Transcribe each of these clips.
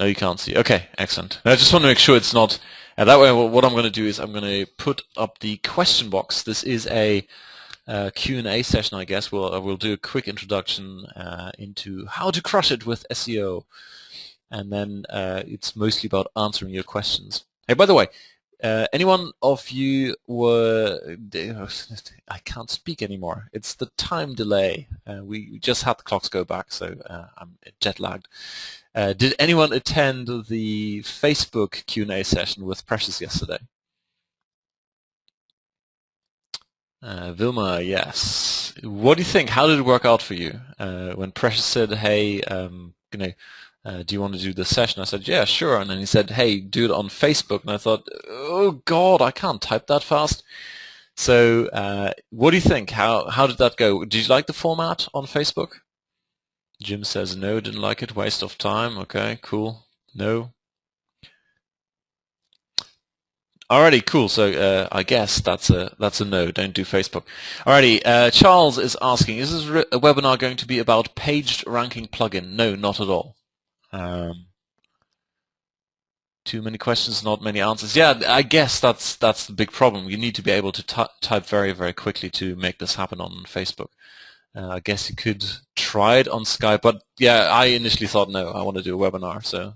No, you can't see. Okay, excellent. I just want to make sure it's not. That way, what I'm going to do is I'm going to put up the question box. This is a Q&A session, I guess. We'll do a quick introduction into how to crush it with SEO, and then it's mostly about answering your questions. Hey, by the way, anyone of you were... I can't speak anymore. It's the time delay. We just had the clocks go back, so I'm jet lagged. Did anyone attend the Facebook Q&A session with Precious yesterday? Vilma, yes. What do you think? How did it work out for you? When Precious said, hey, do you want to do this session? I said, yeah, sure. And then he said, hey, do it on Facebook. And I thought, oh, God, I can't type that fast. So what do you think? How did that go? Did you like the format on Facebook? Jim says no, didn't like it, waste of time. Okay, cool. No. Alrighty, cool. So I guess that's a no. Don't do Facebook. Alrighty. Charles is asking: is this a webinar going to be about paged ranking plugin? No, not at all. Too many questions, not many answers. Yeah, I guess that's the big problem. You need to be able to type very, very quickly to make this happen on Facebook. I guess you could try it on Skype, but yeah, I initially thought no, I want to do a webinar. So,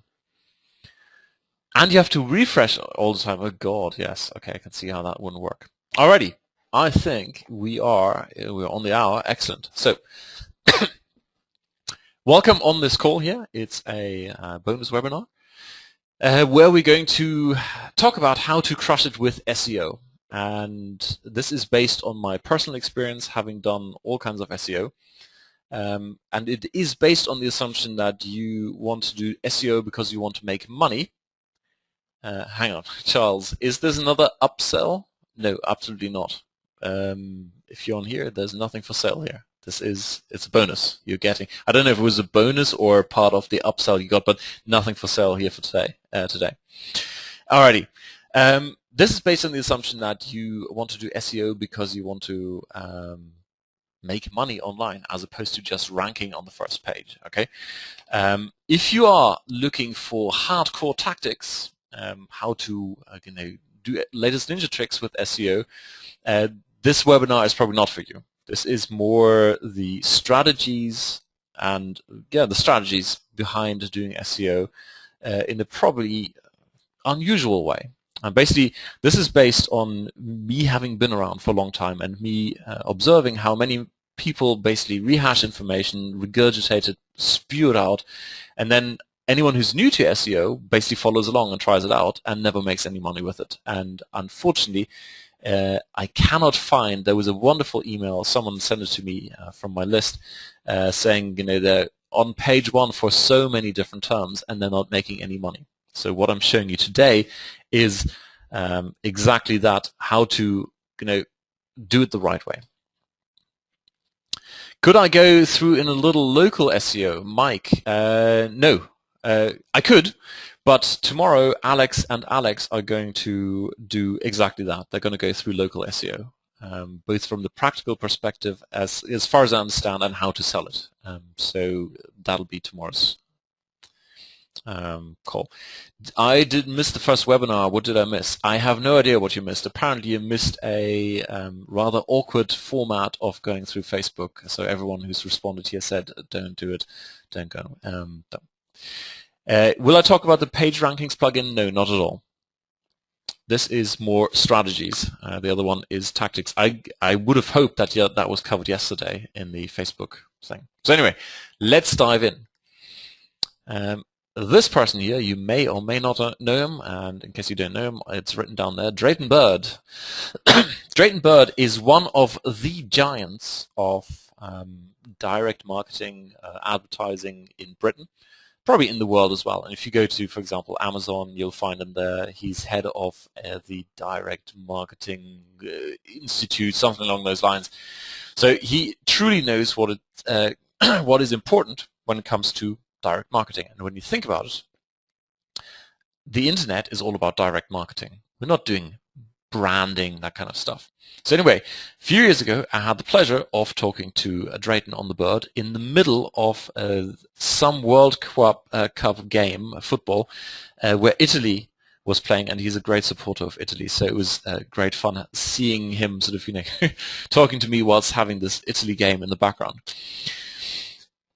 and you have to refresh all the time. Oh God, yes. Okay, I can see how that wouldn't work. Alrighty, I think we're on the hour. Excellent. So, welcome on this call here. It's a bonus webinar where we're going to talk about how to crush it with SEO. And this is based on my personal experience, having done all kinds of SEO. And it is based on the assumption that you want to do SEO because you want to make money. Hang on, Charles, is this another upsell? No, absolutely not. If you're on here, there's nothing for sale here. It's a bonus you're getting. I don't know if it was a bonus or part of the upsell you got, but nothing for sale here for today. Alrighty. This is based on the assumption that you want to do SEO because you want to make money online as opposed to just ranking on the first page. Okay. If you are looking for hardcore tactics, how to do latest ninja tricks with SEO, this webinar is probably not for you. This is more the strategies and the strategies behind doing SEO in a probably unusual way. And basically, this is based on me having been around for a long time and me observing how many people basically rehash information, regurgitate it, spew it out, and then anyone who's new to SEO basically follows along and tries it out and never makes any money with it. And unfortunately, I cannot find. There was a wonderful email. Someone sent it to me from my list saying, they're on page 1 for so many different terms and they're not making any money. So what I'm showing you today is exactly that, how to do it the right way. Could I go through in a little local SEO? Mike, no. I could, but tomorrow Alex and Alex are going to do exactly that. They're going to go through local SEO, both from the practical perspective as far as I understand and how to sell it. So that'll be tomorrow's call. I did miss the first webinar. What did I miss? I have no idea what you missed. Apparently you missed a rather awkward format of going through Facebook. So everyone who's responded here said, don't do it, don't go. Don't. Will I talk about the page rankings plugin? No, not at all. This is more strategies. The other one is tactics. I would have hoped that that was covered yesterday in the Facebook thing. So anyway, let's dive in. This person here, you may or may not know him, and in case you don't know him, it's written down there, Drayton Bird. Drayton Bird is one of the giants of direct marketing, advertising in Britain, probably in the world as well. And if you go to, for example, Amazon, you'll find him there. He's head of the Direct Marketing Institute, something along those lines. So he truly knows what is important when it comes to direct marketing. And when you think about it, the internet is all about direct marketing. We're not doing branding, that kind of stuff. So anyway, a few years ago, I had the pleasure of talking to Drayton on the Bird in the middle of some World Cup game, football, where Italy was playing, and he's a great supporter of Italy. So it was great fun seeing him sort of, talking to me whilst having this Italy game in the background.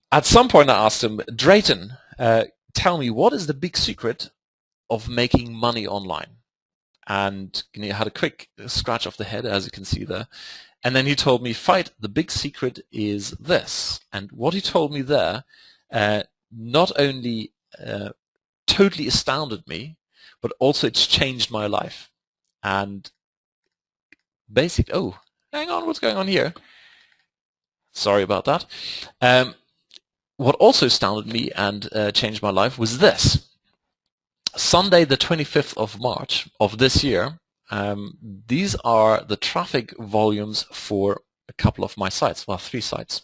At some point, I asked him, Drayton, tell me, what is the big secret of making money online? And he had a quick scratch of the head, as you can see there. And then he told me, Fight, the big secret is this. And what he told me there not only totally astounded me, but also it's changed my life. And basically, oh, hang on, what's going on here? Sorry about that. What also astounded me and changed my life was this. Sunday, the 25th of March of this year, these are the traffic volumes for a couple of my sites, well, 3 sites.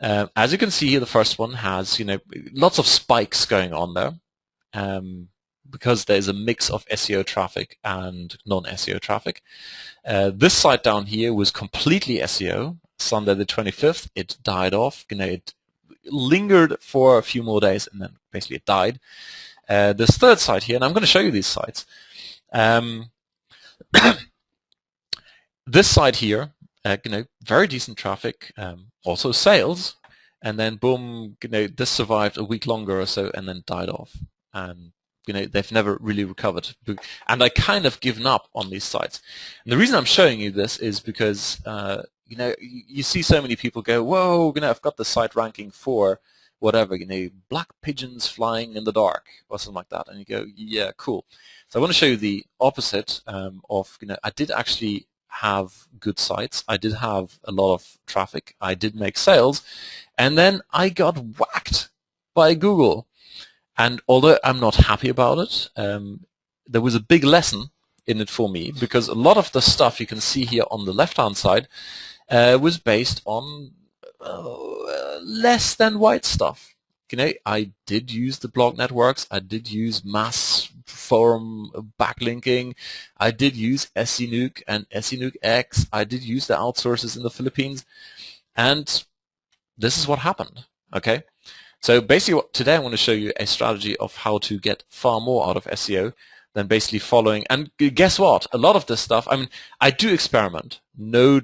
As you can see here, the first one has, lots of spikes going on there, because there's a mix of SEO traffic and non-SEO traffic. This site down here was completely SEO. Sunday the 25th, it died off. It lingered for a few more days, and then basically it died. This third site here, and I'm going to show you these sites. This site here, very decent traffic, also sales, and then boom, this survived a week longer or so, and then died off. And they've never really recovered. And I kind of given up on these sites. And the reason I'm showing you this is because you see so many people go, whoa, I've got the site ranking for whatever, black pigeons flying in the dark or something like that. And you go, yeah, cool. So I want to show you the opposite of, I did actually have good sites. I did have a lot of traffic. I did make sales. And then I got whacked by Google. And although I'm not happy about it, there was a big lesson in it for me, because a lot of the stuff you can see here on the left-hand side was based on less than white stuff. I did use the blog networks. I did use mass forum backlinking. I did use SENuke and SENuke X. I did use the outsources in the Philippines. And this is what happened, okay? So basically today I want to show you a strategy of how to get far more out of SEO than basically following. And guess what? A lot of this stuff, I do experiment, no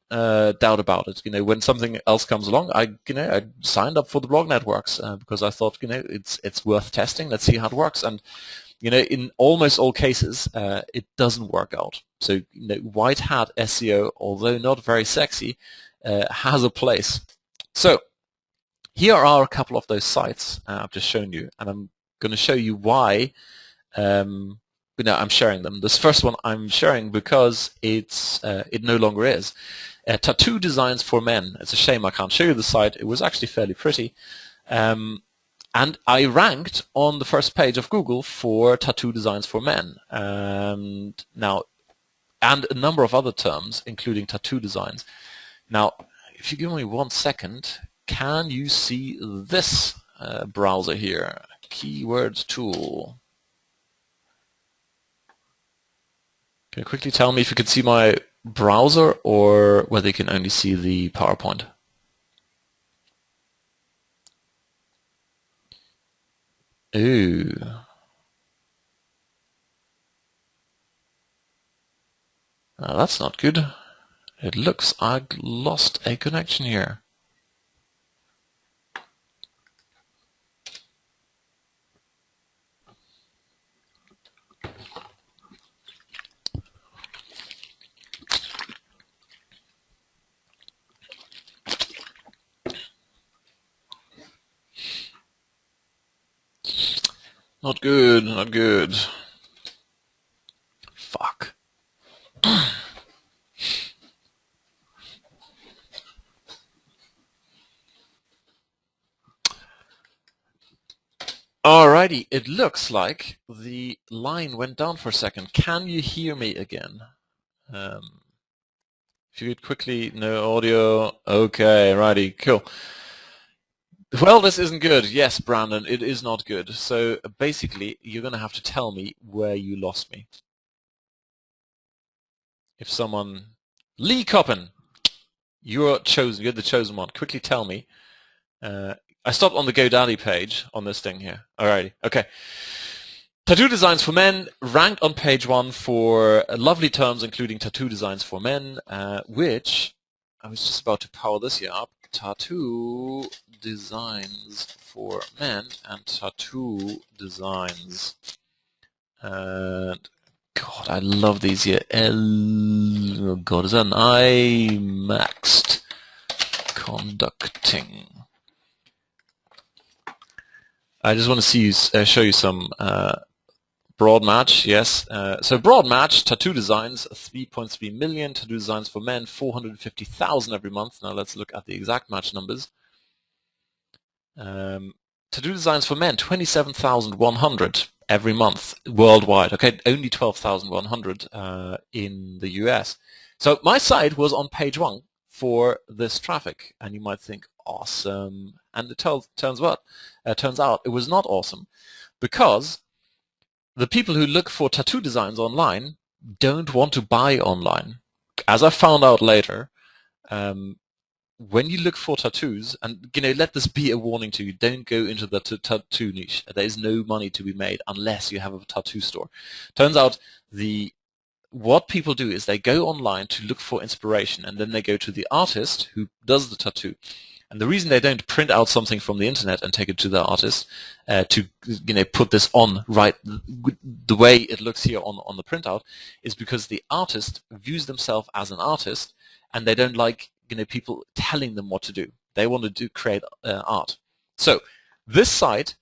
doubt about it. When something else comes along, I signed up for the blog networks because I thought, it's worth testing. Let's see how it works. And in almost all cases, it doesn't work out. So white hat SEO, although not very sexy, has a place. So here are a couple of those sites I've just shown you, and I'm going to show you why I'm sharing them. This first one I'm sharing because it no longer is. Tattoo Designs for Men. It's a shame I can't show you the site. It was actually fairly pretty. And I ranked on the first page of Google for Tattoo Designs for Men. Now, and a number of other terms, including tattoo designs. Now, if you give me 1 second, can you see this browser here? Keywords tool. Can you quickly tell me if you can see my browser or whether you can only see the PowerPoint? Ooh. Now that's not good. It looks I lost a connection here. Not good, not good. Fuck. Alrighty, it looks like the line went down for a second. Can you hear me again? If you could quickly, no audio. Okay, righty, cool. Well, this isn't good. Yes, Brandon, it is not good. So basically, you're going to have to tell me where you lost me. If someone, Lee Coppen, you're chosen, you're the chosen one. Quickly tell me. I stopped on the GoDaddy page on this thing here. Alrighty, okay. Tattoo designs for men ranked on page 1 for lovely terms, including tattoo designs for men, which I was just about to power this here up. Tattoo designs for men and tattoo designs. And God, I love these here. Oh God, is that an I maxed conducting? I just want to see you, show you some broad match. Yes. So broad match, tattoo designs, 3.3 million. Tattoo designs for men, 450,000 every month. Now let's look at the exact match numbers. Tattoo designs for men, 27,100 every month worldwide. Okay, only 12,100 in the US. So my site was on page 1 for this traffic, and you might think, awesome. And it turns out it was not awesome, because the people who look for tattoo designs online don't want to buy online. As I found out later, when you look for tattoos, and let this be a warning to you, don't go into the tattoo niche. There is no money to be made unless you have a tattoo store. Turns out what people do is they go online to look for inspiration, and then they go to the artist who does the tattoo. And the reason they don't print out something from the internet and take it to the artist to put this on right the way it looks here on the printout is because the artist views themselves as an artist, and they don't like people telling them what to do. They want to create art. So this site,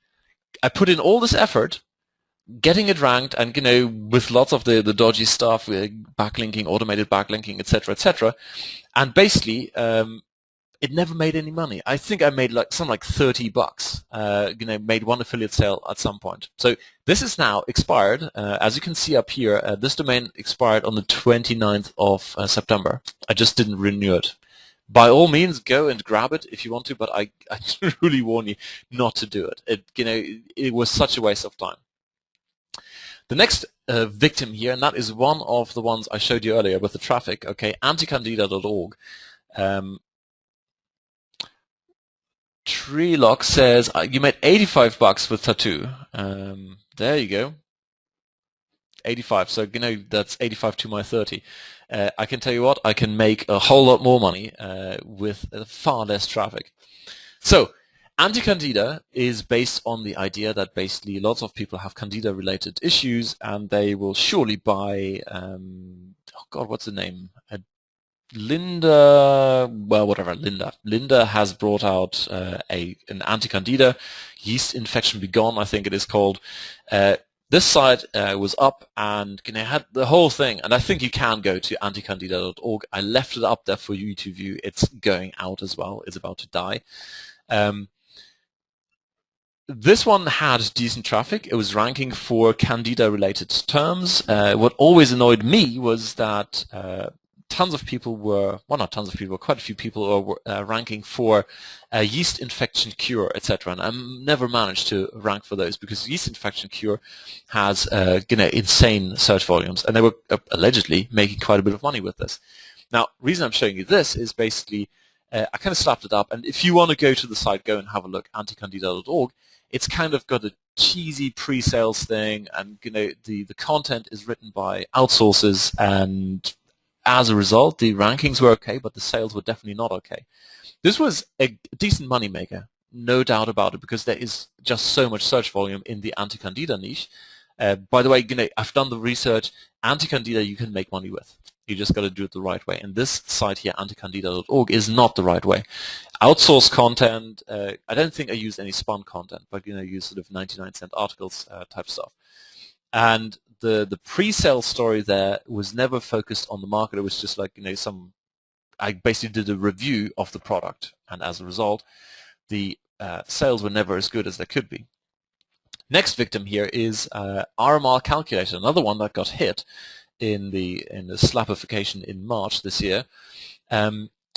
I put in all this effort getting it ranked, and with lots of the dodgy stuff, backlinking, automated backlinking, etc., etc., and basically it never made any money. I think I made like $30. Made one affiliate sale at some point. So this is now expired. As you can see up here, this domain expired on the 29th of September. I just didn't renew it. By all means, go and grab it if you want to, but I really warn you not to do it. It was such a waste of time. The next victim here, and that is one of the ones I showed you earlier with the traffic. Okay, anticandida.org. Treelock says you made $85 with tattoo. There you go. 85. So that's 85 to my 30. I can tell you what, I can make a whole lot more money with far less traffic. So anti-candida is based on the idea that basically lots of people have candida related issues, and they will surely buy oh God, what's the name? Linda has brought out an anti-candida, yeast infection be gone, I think it is called. This site was up and had the whole thing, and I think you can go to anticandida.org. I left it up there for you to view. It's going out as well. It's about to die. This one had decent traffic. It was ranking for candida-related terms. What always annoyed me was that tons of people were, well, not tons of people, quite a few people were ranking for yeast infection cure, etc. And I never managed to rank for those because yeast infection cure has insane search volumes, and they were allegedly making quite a bit of money with this. Now, the reason I'm showing you this is basically I kind of slapped it up, and if you want to go to the site, go and have a look, anticandida.org. It's kind of got a cheesy pre-sales thing, and the content is written by outsourcers, and as a result, the rankings were okay, but the sales were definitely not okay. This was a decent moneymaker, no doubt about it, because there is just so much search volume in the anti-candida niche. By the way, I've done the research. Anti-candida you can make money with. You just got to do it the right way. And this site here, anticandida.org, is not the right way. Outsource content. I don't think I used any spun content, but use sort of 99-cent articles type stuff. And the pre-sale story there was never focused on the market. It was just like I basically did a review of the product, and as a result, the sales were never as good as they could be. Next victim here is RMR Calculator, another one that got hit in the slapification in March this year.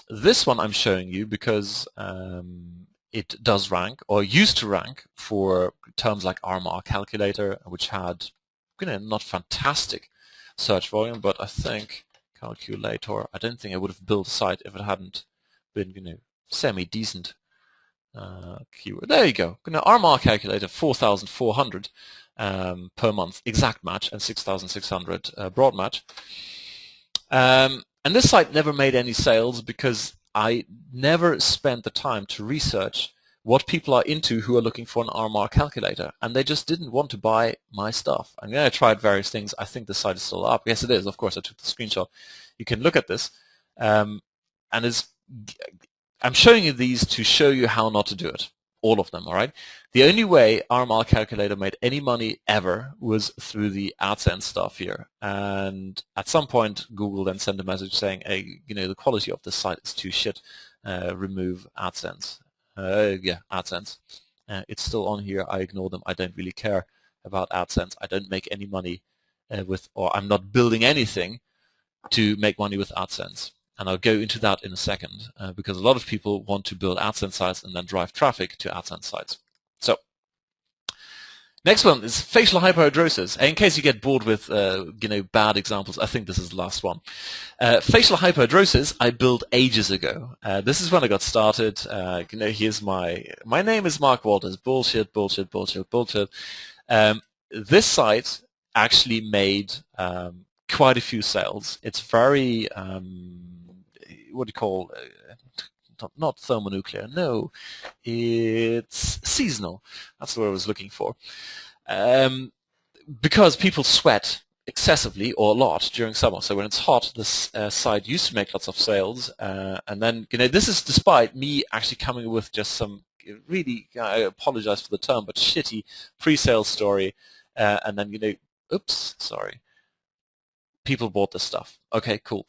This one I'm showing you because it does rank, or used to rank, for terms like RMR Calculator, which had not fantastic search volume, but I think calculator. I don't think I would have built a site if it hadn't been, semi-decent keyword. There you go. Now, RMR calculator 4,400 per month, exact match, and 6,600 broad match. And this site never made any sales because I never spent the time to research what people are into who are looking for an RMR calculator, and they just didn't want to buy my stuff. And then I tried various things. I think the site is still up. Yes, it is. Of course, I took the screenshot. You can look at this, and I'm showing you these to show you how not to do it. All of them, all right? The only way RMR calculator made any money ever was through the AdSense stuff here. And at some point, Google then sent a message saying, hey, the quality of this site is too shit. Remove AdSense. Yeah, AdSense. It's still on here. I ignore them. I don't really care about AdSense. I don't make any money or I'm not building anything to make money with AdSense. And I'll go into that in a second because a lot of people want to build AdSense sites and then drive traffic to AdSense sites. So, next one is facial hyperhidrosis. In case you get bored with bad examples, I think this is the last one. Facial hyperhidrosis I built ages ago. This is when I got started. Here's my name is Mark Walters. Bullshit, bullshit, bullshit, bullshit. This site actually made quite a few sales. It's very what do you call not thermonuclear? No, it's seasonal. That's what I was looking for. Because people sweat excessively or a lot during summer. So when it's hot, this site used to make lots of sales. And then, this is despite me actually coming with just some really, I apologize for the term, but shitty pre-sale story. And then, oops, sorry. People bought this stuff. Okay, cool.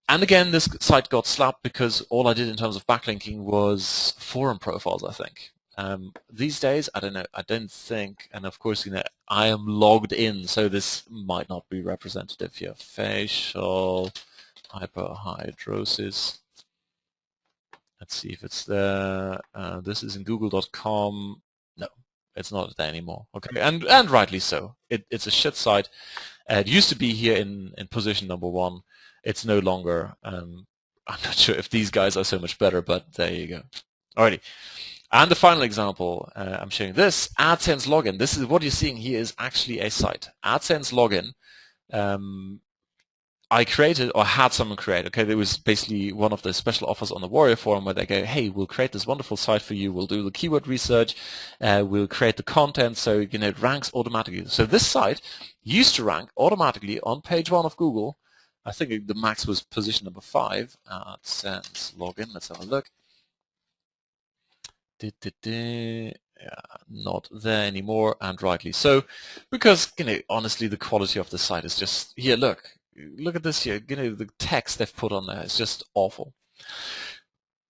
And again, this site got slapped because all I did in terms of backlinking was forum profiles, I think. These days, I don't know. I don't think, and of course, I am logged in, so this might not be representative here. Facial hyperhidrosis. Let's see if it's there. This is in google.com. No, it's not there anymore. Okay, and rightly so. It's a shit site. It used to be here in position number 1. It's no longer. I'm not sure if these guys are so much better, but there you go. Alrighty. And the final example, I'm showing this, AdSense login. This is what you're seeing here is actually a site. AdSense login, I created or had someone create. Okay, there was basically one of the special offers on the Warrior Forum where they go, hey, we'll create this wonderful site for you. We'll do the keyword research. We'll create the content so it ranks automatically. So this site used to rank automatically on page 1 of Google. I think the max was position number 5. AdSense login. Let's have a look. Yeah, not there anymore, and rightly so, because honestly, the quality of the site is just here. Look at this here. The text they've put on there is just awful.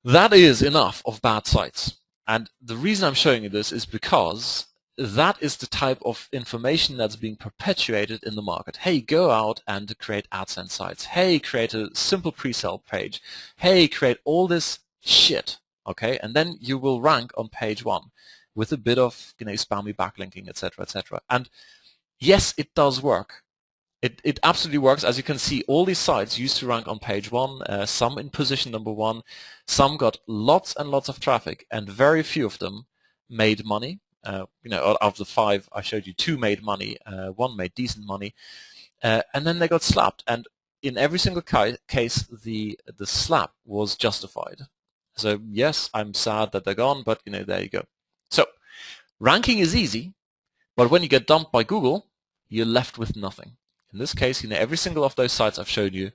That is enough of bad sites, and the reason I'm showing you this is because that is the type of information that's being perpetuated in the market. Hey, go out and create AdSense sites. Hey, create a simple pre-sale page. Hey, create all this shit. Okay, and then you will rank on page 1 with a bit of spammy backlinking, etc., etc. And yes, it does work. It absolutely works. As you can see, all these sites used to rank on page 1. Some in position number 1. Some got lots and lots of traffic, and very few of them made money. Of the 5 I showed you, 2 made money, 1 made decent money, and then they got slapped. And in every single case, the slap was justified. So yes, I'm sad that they're gone, but there you go. So ranking is easy, but when you get dumped by Google, you're left with nothing. In this case, every single of those sites I've showed you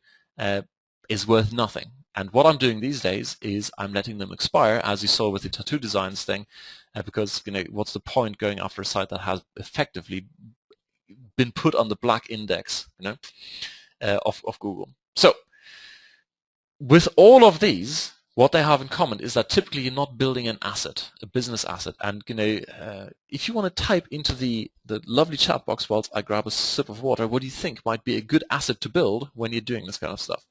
is worth nothing. And what I'm doing these days is I'm letting them expire, as you saw with the tattoo designs thing, because what's the point going after a site that has effectively been put on the black index, of Google. So with all of these, what they have in common is that typically you're not building an asset, a business asset. And if you want to type into the lovely chat box whilst I grab a sip of water, what do you think might be a good asset to build when you're doing this kind of stuff?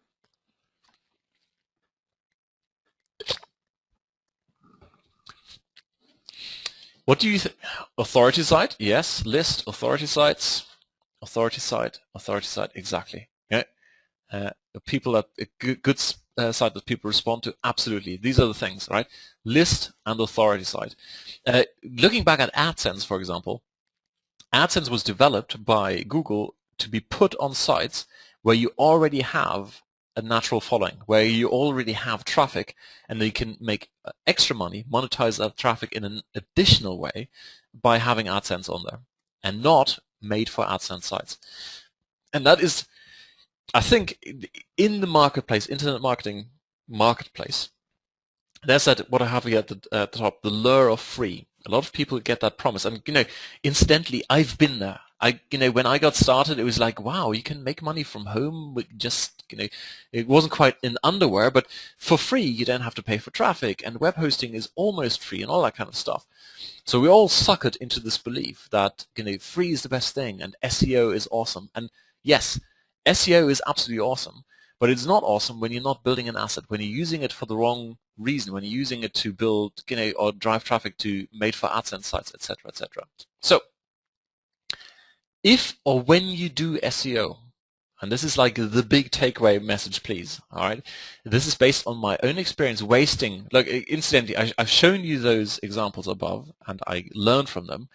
What do you think? Authority site? Yes. List, authority sites, authority site, exactly. Yeah. people that a good site that people respond to, absolutely. These are the things, right? List and authority site. Looking back at AdSense, for example, AdSense was developed by Google to be put on sites where you already have a natural following, where you already have traffic, and you can make extra money, monetize that traffic in an additional way by having AdSense on there, and not made for AdSense sites. And that is, I think, in the marketplace, internet marketing marketplace, there's that, what I have here at the top, the lure of free. A lot of people get that promise. And, incidentally, I've been there. When I got started, it was like, wow, you can make money from home with just, it wasn't quite in underwear, but for free, you don't have to pay for traffic, and web hosting is almost free and all that kind of stuff. So we all suckered into this belief that, free is the best thing and SEO is awesome. And yes, SEO is absolutely awesome, but it's not awesome when you're not building an asset, when you're using it for the wrong reason, when you're using it to build, or drive traffic to made-for-AdSense sites, etc., etc. So, if or when you do SEO, and this is like the big takeaway message, please, all right? This is based on my own experience wasting, look, incidentally, I've shown you those examples above, and I learned from them,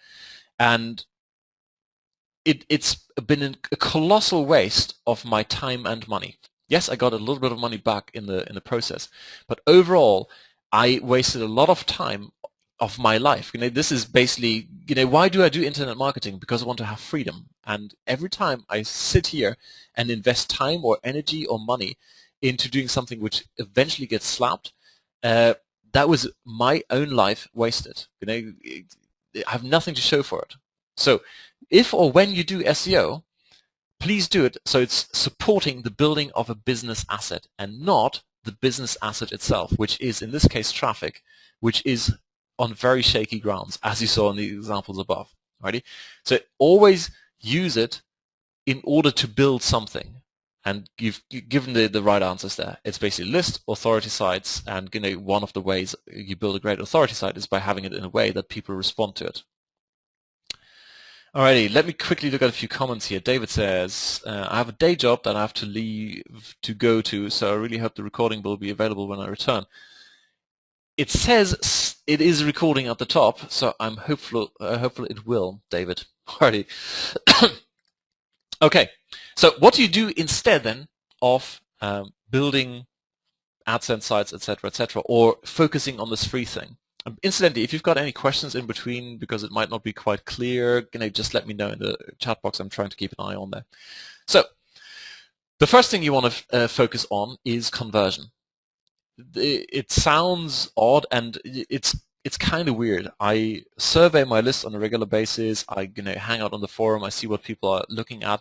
and it's been a colossal waste of my time and money. Yes, I got a little bit of money back in the process, but overall, I wasted a lot of time of my life. This is basically, why do I do internet marketing? Because I want to have freedom. And every time I sit here and invest time or energy or money into doing something which eventually gets slapped, that was my own life wasted. I have nothing to show for it. So if or when you do SEO, please do it so it's supporting the building of a business asset and not the business asset itself, which is, in this case, traffic, which is on very shaky grounds, as you saw in the examples above. Alrighty? So always use it in order to build something. And you've given the right answers there. It's basically list, authority sites, and one of the ways you build a great authority site is by having it in a way that people respond to it. Alrighty, let me quickly look at a few comments here. David says, I have a day job that I have to leave to go to, so I really hope the recording will be available when I return. It says it is recording at the top, so I'm hopeful it will, David. Alrighty. Okay, so what do you do instead then of building AdSense sites, etc., or focusing on this free thing? Incidentally, if you've got any questions in between because it might not be quite clear, just let me know in the chat box. I'm trying to keep an eye on there. So the first thing you want to focus on is conversion. It sounds odd and it's kind of weird. I survey my list on a regular basis. I hang out on the forum. I see what people are looking at,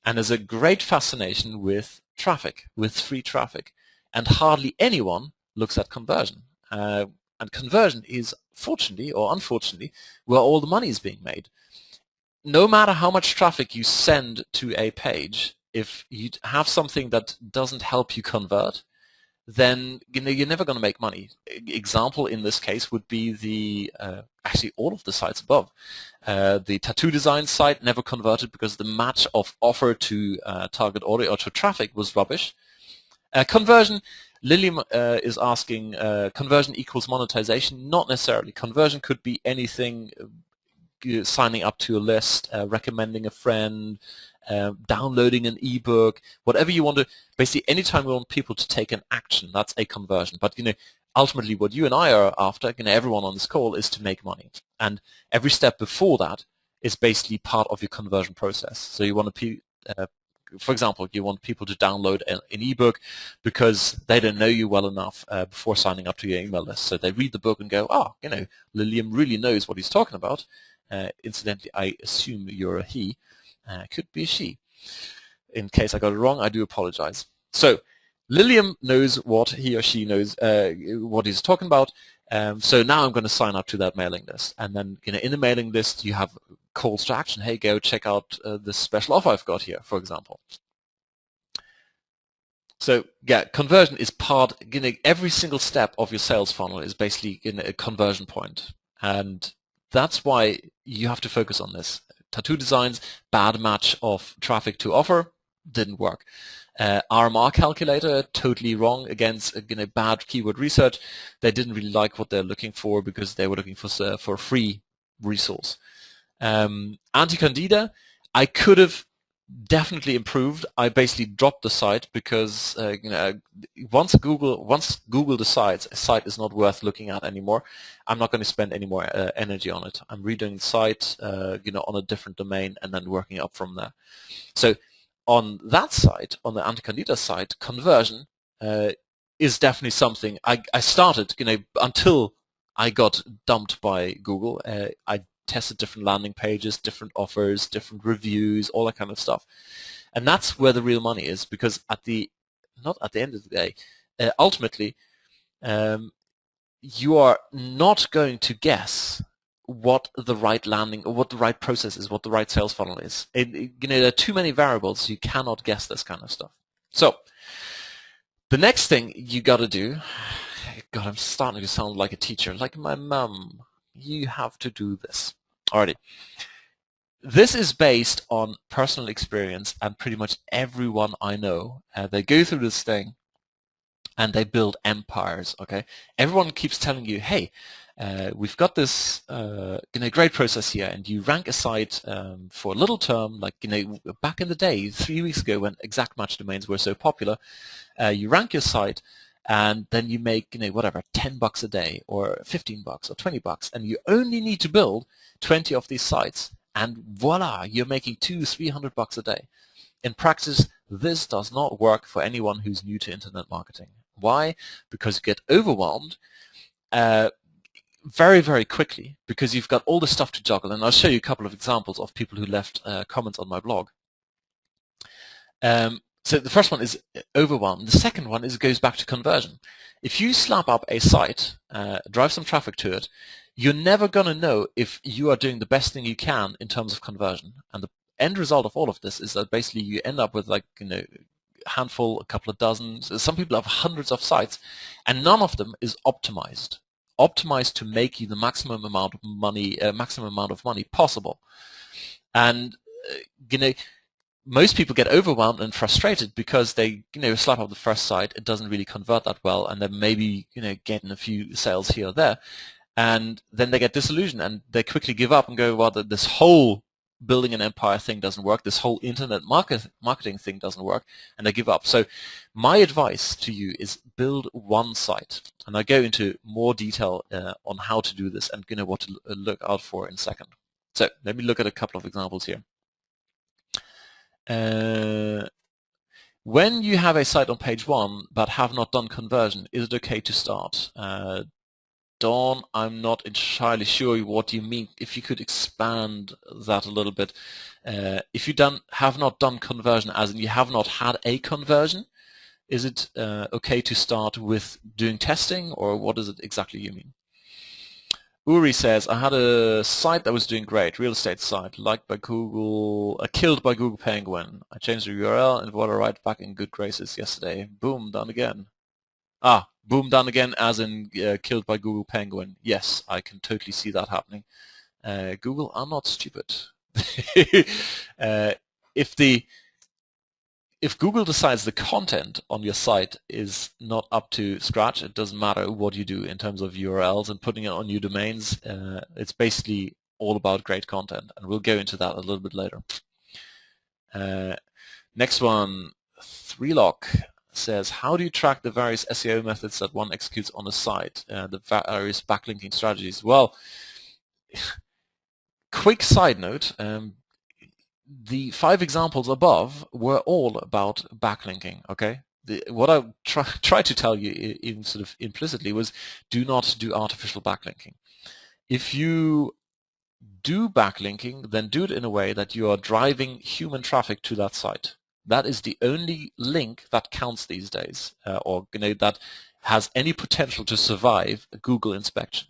and there's a great fascination with traffic, with free traffic, and hardly anyone looks at conversion. And conversion is, fortunately or unfortunately, where all the money is being made. No matter how much traffic you send to a page, if you have something that doesn't help you convert, then you're never going to make money. Example in this case would be the actually all of the sites above. The tattoo design site never converted because the match of offer to target audience or to traffic was rubbish. Conversion, Lilium is asking, conversion equals monetization? Not necessarily. Conversion could be anything, signing up to a list, recommending a friend, downloading an ebook, whatever you want to. Basically, anytime we want people to take an action, that's a conversion. But ultimately, what you and I are after, everyone on this call, is to make money. And every step before that is basically part of your conversion process. So you want to, for example, you want people to download an ebook because they don't know you well enough before signing up to your email list. So they read the book and go, Lilium really knows what he's talking about. Incidentally, I assume you're a he. Could be a she. In case I got it wrong, I do apologize. So Lilium knows what he or she knows, what he's talking about. So now I'm going to sign up to that mailing list. And then in the mailing list, you have calls to action. Hey, go check out this special offer I've got here, for example. So yeah, conversion is part, every single step of your sales funnel is basically a conversion point. And that's why you have to focus on this. Tattoo designs, bad match of traffic to offer, didn't work. RMR calculator, totally wrong against bad keyword research. They didn't really like what they're looking for because they were looking for a free resource. Anti-Candida, I could have definitely improved. I basically dropped the site because once Google decides a site is not worth looking at anymore, I'm not going to spend any more energy on it. I'm redoing the site on a different domain and then working up from there. So on that site, on the Anti-Candida site, conversion is definitely something I started until I got dumped by Google. I tested different landing pages, different offers, different reviews, all that kind of stuff. And that's where the real money is, because not at the end of the day, ultimately, you are not going to guess what the right landing or what the right process is, what the right sales funnel is. There are too many variables. You cannot guess this kind of stuff. So the next thing you got to do, God, I'm starting to sound like a teacher, like my mum. You have to do this. Alrighty. This is based on personal experience and pretty much everyone I know. They go through this thing and they build empires. Okay, everyone keeps telling you, hey, we've got this great process here, and you rank a site for a little term, like back in the day, 3 weeks ago when exact match domains were so popular. You rank your site, and then you make whatever, $10 a day, or $15 or $20, and you only need to build 20 of these sites, and voila, you're making $200-300 a day. In practice, this does not work for anyone who's new to internet marketing. Why? Because you get overwhelmed very, very quickly, because you've got all this stuff to juggle. And I'll show you a couple of examples of people who left comments on my blog. So the first one is overwhelm. The second one is it goes back to conversion. If you slap up a site, drive some traffic to it, you're never going to know if you are doing the best thing you can in terms of conversion. And the end result of all of this is that basically you end up with a handful, a couple of dozen. Some people have hundreds of sites, and none of them is optimized. Optimized to make you the maximum amount of money possible. And most people get overwhelmed and frustrated because they slap up the first site, it doesn't really convert that well, and then maybe getting a few sales here or there, and then they get disillusioned and they quickly give up and go, well, this whole building an empire thing doesn't work, this whole internet marketing thing doesn't work, and they give up. So my advice to you is build one site, and I go into more detail on how to do this and what to look out for in a second. So let me look at a couple of examples here. When you have a site on page 1 but have not done conversion, is it okay to start? Dawn, I'm not entirely sure what you mean. If you could expand that a little bit. If you have not done conversion, as in you have not had a conversion, is it okay to start with doing testing, or what is it exactly you mean? Uri says, I had a site that was doing great, real estate site, liked by Google, killed by Google Penguin. I changed the URL and got it right back in good graces yesterday. Boom, done again. Boom, done again, as in killed by Google Penguin. Yes, I can totally see that happening. Google are not stupid. If Google decides the content on your site is not up to scratch, it doesn't matter what you do in terms of URLs and putting it on new domains. It's basically all about great content, and we'll go into that a little bit later. Next one, 3lock says, how do you track the various SEO methods that one executes on a site, the various backlinking strategies? Well, quick side note, the 5 examples above were all about backlinking, okay? What I tried to tell you in sort of implicitly was do not do artificial backlinking. If you do backlinking, then do it in a way that you are driving human traffic to that site. That is the only link that counts these days, or that has any potential to survive a Google inspection.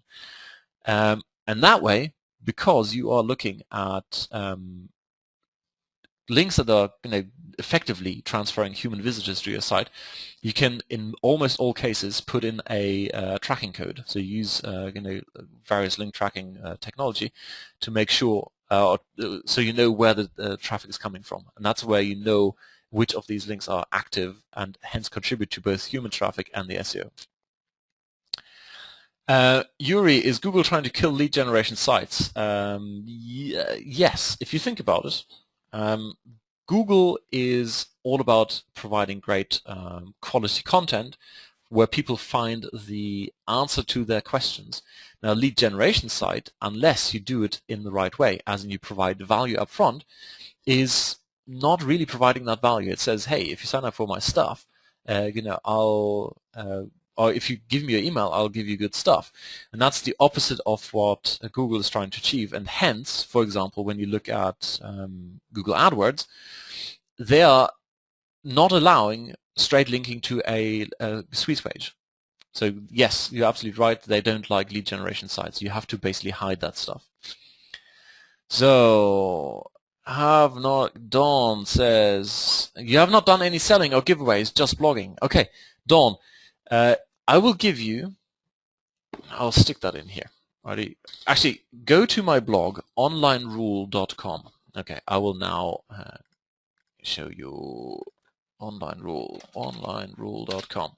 And that way, because you are looking at links that are effectively transferring human visitors to your site, you can, in almost all cases, put in a tracking code. So you use various link tracking technology to make sure, so you know where the traffic is coming from, and that's where you know which of these links are active and hence contribute to both human traffic and the SEO. Yuri, is Google trying to kill lead generation sites? Yes, if you think about it. Google is all about providing great quality content where people find the answer to their questions. Now, lead generation site, unless you do it in the right way, as in you provide value up front, is not really providing that value. It says, hey, if you sign up for my stuff, I'll or if you give me your email, I'll give you good stuff. And that's the opposite of what Google is trying to achieve. And hence, for example, when you look at Google AdWords, they are not allowing straight linking to a squeeze page. So yes, you're absolutely right. They don't like lead generation sites. You have to basically hide that stuff. So Dawn says, you have not done any selling or giveaways, just blogging. Okay, Dawn, I will give you, I'll stick that in here. Alrighty. Actually, go to my blog, onlinerule.com. Okay, I will now show you onlinerule.com.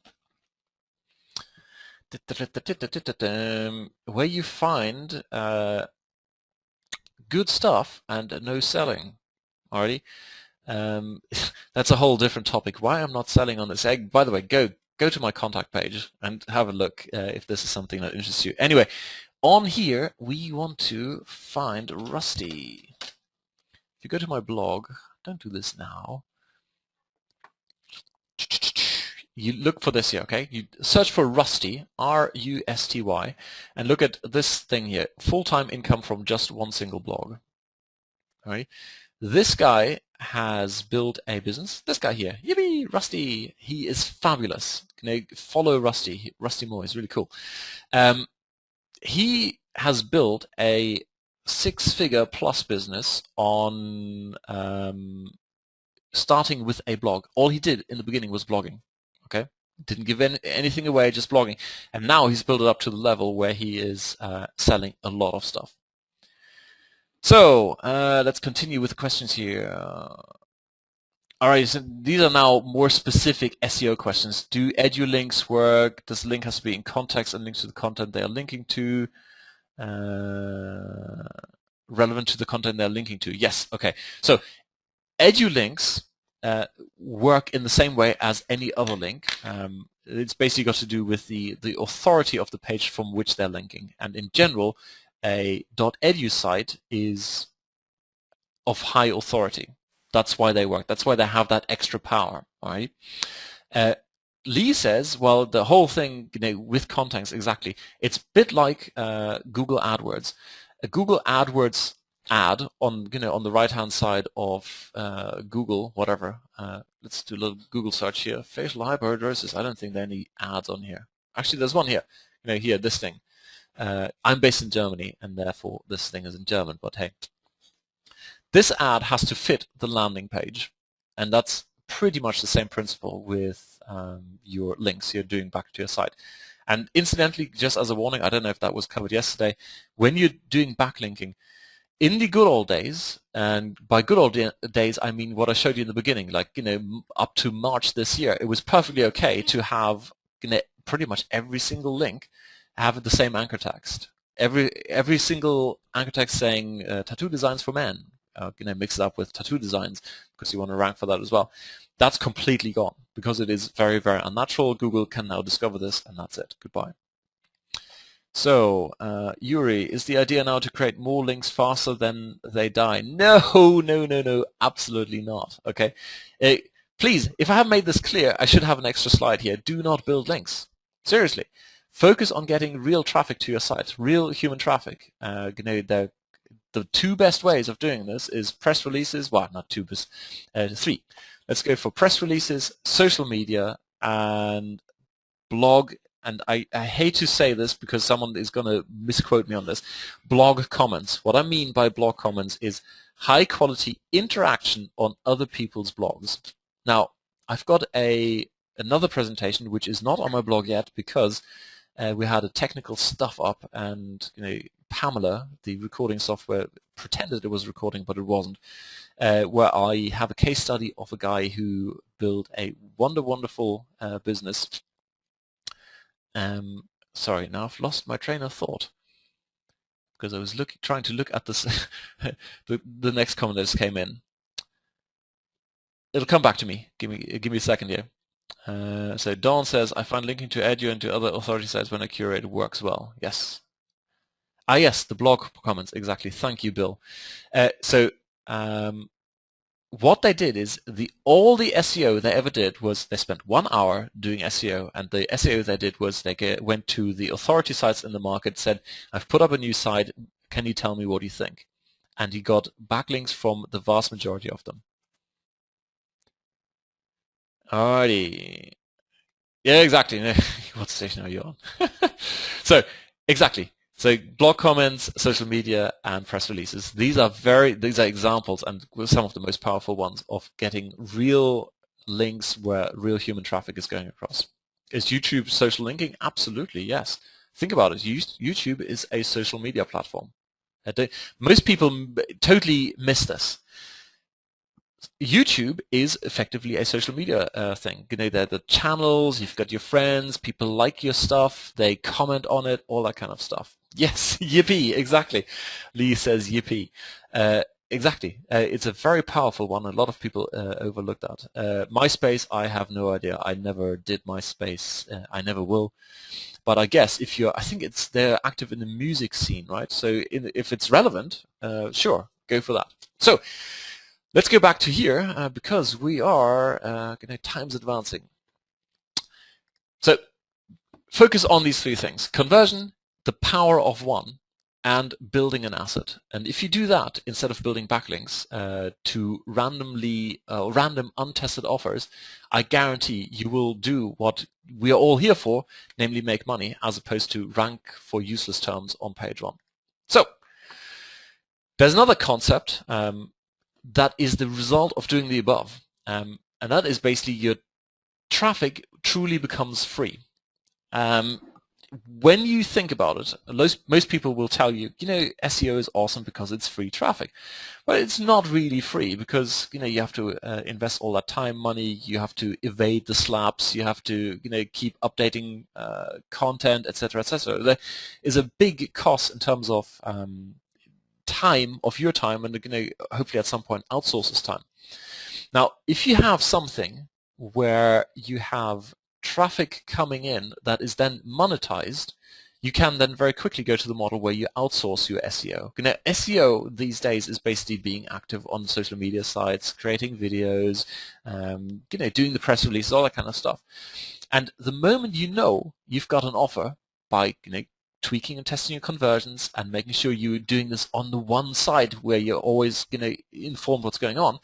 Where you find good stuff and no selling. Alrighty. That's a whole different topic. Why I'm not selling on this egg. By the way, go to my contact page and have a look if this is something that interests you. Anyway, on here we want to find Rusty. If you go to my blog, don't do this now. You look for this here, okay? You search for Rusty, R-U-S-T-Y, and look at this thing here, full-time income from just one single blog. All right? This guy has built a business. This guy here, yippee, Rusty, he is fabulous. Follow Rusty. Rusty Moore is really cool. He has built a 6-figure plus business on starting with a blog. All he did in the beginning was blogging. Okay, didn't give anything away, just blogging, and now he's built it up to the level where he is selling a lot of stuff. So let's continue with the questions here. All right, so these are now more specific SEO questions. Do edu links work? Does the link has to be in context and links to the content they are linking to? Relevant to the content they're linking to? Yes. Okay. So edu links work in the same way as any other link. It's basically got to do with the authority of the page from which they're linking. And in general, a .edu site is of high authority. That's why they work. That's why they have that extra power. All right. Lee says, well, the whole thing, with context, exactly. It's a bit like Google AdWords. A Google AdWords ad on the right hand side of Google, whatever. Let's do a little Google search here. Facial hyperhidrosis. I don't think there are any ads on here. Actually, there's one here. Here, this thing. I'm based in Germany, and therefore this thing is in German. But hey, this ad has to fit the landing page, and that's pretty much the same principle with your links you're doing back to your site. And incidentally, just as a warning, I don't know if that was covered yesterday, when you're doing backlinking, in the good old days, and by good old days I mean what I showed you in the beginning, like up to March this year, it was perfectly okay to have pretty much every single link have the same anchor text. Every single anchor text saying tattoo designs for men. Mix it up with tattoo designs because you want to rank for that as well. That's completely gone because it is very, very unnatural. Google can now discover this, and that's it. Goodbye. So, Yuri, is the idea now to create more links faster than they die? No, absolutely not. Okay, please, if I haven't made this clear, I should have an extra slide here. Do not build links. Seriously, focus on getting real traffic to your site, real human traffic. The two best ways of doing this is press releases. Well, not two, but three. Let's go for press releases, social media, and blog. And I hate to say this because someone is going to misquote me on this, blog comments. What I mean by blog comments is high quality interaction on other people's blogs. Now, I've got another presentation which is not on my blog yet because we had a technical stuff up and Pamela, the recording software, pretended it was recording, but it wasn't, where I have a case study of a guy who built a wonderful business. Sorry, now I've lost my train of thought because I was trying to look at this the next comment that just came in. It'll come back to me. Give me a second here. So Dawn says, I find linking to Edu and to other authority sites when I curate works well. Yes. Yes, the blog comments, exactly. Thank you, Bill. What they did is all the SEO they ever did was they spent 1 hour doing SEO, and the SEO they did was they went to the authority sites in the market, said, I've put up a new site, can you tell me what you think? And he got backlinks from the vast majority of them. Alrighty. Yeah, exactly. What station are you on? So, exactly. So blog comments, social media, and press releases. These are examples and some of the most powerful ones of getting real links where real human traffic is going across. Is YouTube social linking? Absolutely, yes. Think about it. YouTube is a social media platform. Most people totally miss this. YouTube is effectively a social media thing. You know, they're the channels, you've got your friends, people like your stuff, they comment on it, all that kind of stuff. Yes, yippee, exactly. Lee says yippee. Exactly. It's a very powerful one. A lot of people overlook that. MySpace, I have no idea. I never did MySpace. I never will. But I guess I think they're active in the music scene, right? So if it's relevant, sure, go for that. So let's go back to here because we are time's advancing. So focus on these three things: conversion, the power of one, and building an asset. And if you do that instead of building backlinks to random untested offers, I guarantee you will do what we are all here for, namely make money, as opposed to rank for useless terms on page one. So there's another concept that is the result of doing the above, and that is basically your traffic truly becomes free. When you think about it, most people will tell you, SEO is awesome because it's free traffic. But it's not really free because, you have to invest all that time, money, you have to evade the slaps, you have to, keep updating content, etc., etc. There is a big cost in terms of time of your time, and hopefully at some point outsource this time. Now, if you have something where you have traffic coming in that is then monetized, you can then very quickly go to the model where you outsource your SEO. SEO these days is basically being active on social media sites, creating videos, doing the press releases, all that kind of stuff. And the moment you've got an offer by tweaking and testing your conversions and making sure you're doing this on the one side where you're always informed what's going on,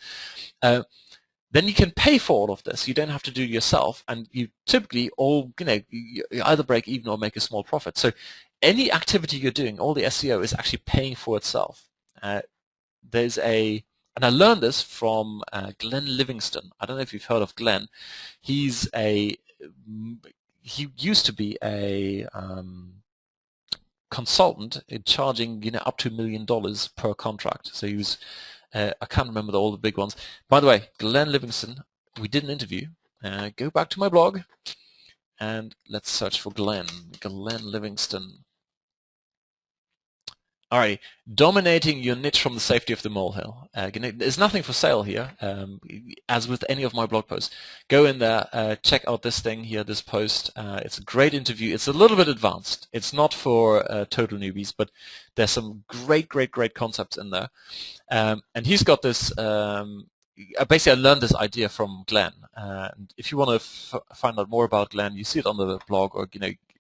then you can pay for all of this. You don't have to do it yourself, and you typically you either break even or make a small profit. So any activity you're doing, all the SEO is actually paying for itself. And I learned this from Glenn Livingston. I don't know if you've heard of Glenn. He used to be a consultant charging up to $1 million per contract. So he was I can't remember all the big ones. By the way, Glenn Livingston, we did an interview. Go back to my blog and let's search for Glenn Livingston. Alright, dominating your niche from the safety of the molehill. There's nothing for sale here, as with any of my blog posts. Go in there, check out this thing here, this post. It's a great interview. It's a little bit advanced. It's not for total newbies, but there's some great concepts in there. And he's got this, basically I learned this idea from Glenn. And if you want to find out more about Glenn, you see it on the blog, or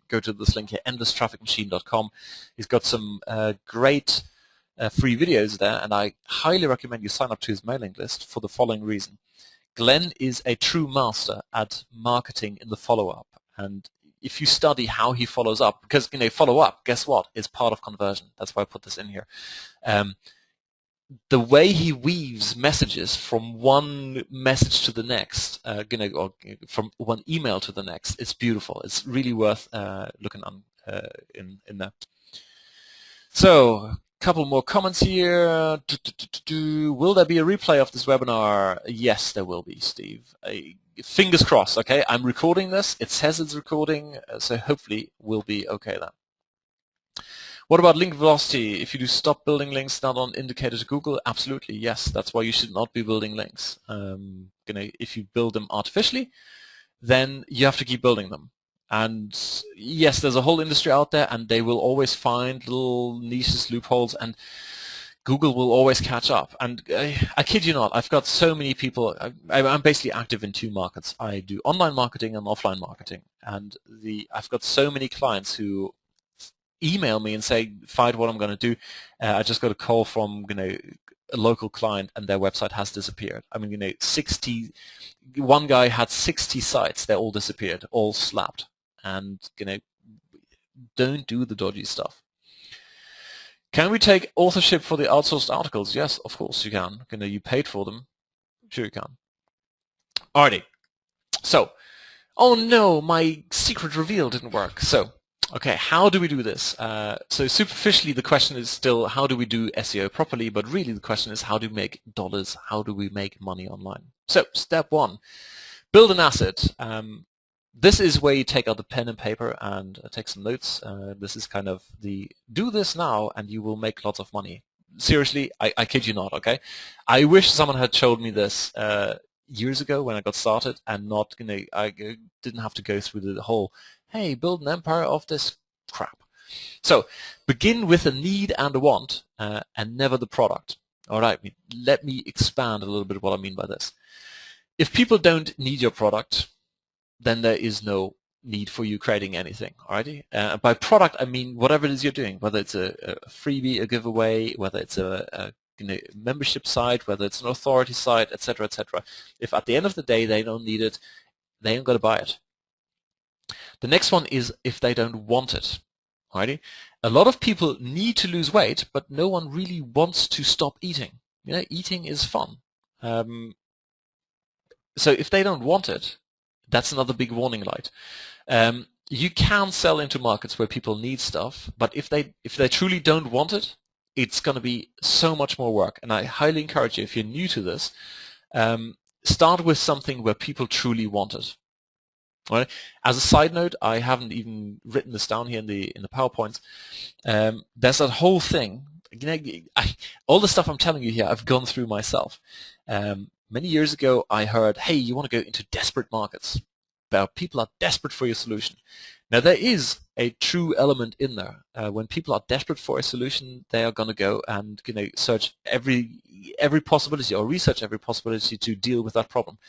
go to this link here, endlesstrafficmachine.com. He's got some great free videos there, and I highly recommend you sign up to his mailing list for the following reason. Glenn is a true master at marketing in the follow-up, and if you study how he follows up, because follow-up, guess what, is part of conversion. That's why I put this in here. The way he weaves messages from one message to the next, or from one email to the next, it's beautiful. It's really worth looking on in there. So, a couple more comments here. Will there be a replay of this webinar? Yes, there will be, Steve. Fingers crossed, okay? I'm recording this. It says it's recording, so hopefully we'll be okay then. What about link velocity? If you do stop building links, not on indicator to Google, absolutely, yes. That's why you should not be building links. If you build them artificially, then you have to keep building them. And yes, there's a whole industry out there, and they will always find little niches, loopholes, and Google will always catch up. And I kid you not, I've got so many people. I'm basically active in two markets. I do online marketing and offline marketing, and I've got so many clients who email me and say, "Find what I'm going to do." I just got a call from a local client, and their website has disappeared. I mean, one guy had 60 sites; they all disappeared, all slapped. And don't do the dodgy stuff. Can we take authorship for the outsourced articles? Yes, of course you can. You paid for them. Sure you can. Alrighty. So, oh no, my secret reveal didn't work. So, okay, how do we do this? So superficially, the question is still, how do we do SEO properly? But really, the question is, how do we make dollars? How do we make money online? So, step one, build an asset. This is where you take out the pen and paper and take some notes. This is kind of do this now and you will make lots of money. Seriously, I kid you not, okay? I wish someone had showed me this years ago when I got started, and not, I didn't have to go through the whole, hey, build an empire of this crap. So begin with a need and a want, and never the product. All right, let me expand a little bit what I mean by this. If people don't need your product, then there is no need for you creating anything. Alrighty. By product, I mean whatever it is you're doing, whether it's a freebie, a giveaway, whether it's a membership site, whether it's an authority site, etc., etc. If at the end of the day they don't need it, they ain't got to buy it. The next one is if they don't want it. Alrighty. A lot of people need to lose weight, but no one really wants to stop eating. Eating is fun. So if they don't want it, that's another big warning light. You can sell into markets where people need stuff, but if they truly don't want it, it's going to be so much more work. And I highly encourage you, if you're new to this, start with something where people truly want it. Right? As a side note, I haven't even written this down here in the PowerPoints. There's that whole thing. All the stuff I'm telling you here, I've gone through myself. Many years ago, I heard, hey, you want to go into desperate markets. People are desperate for your solution. Now, there is a true element in there. When people are desperate for a solution, they are going to go and search every possibility or research every possibility to deal with that problem.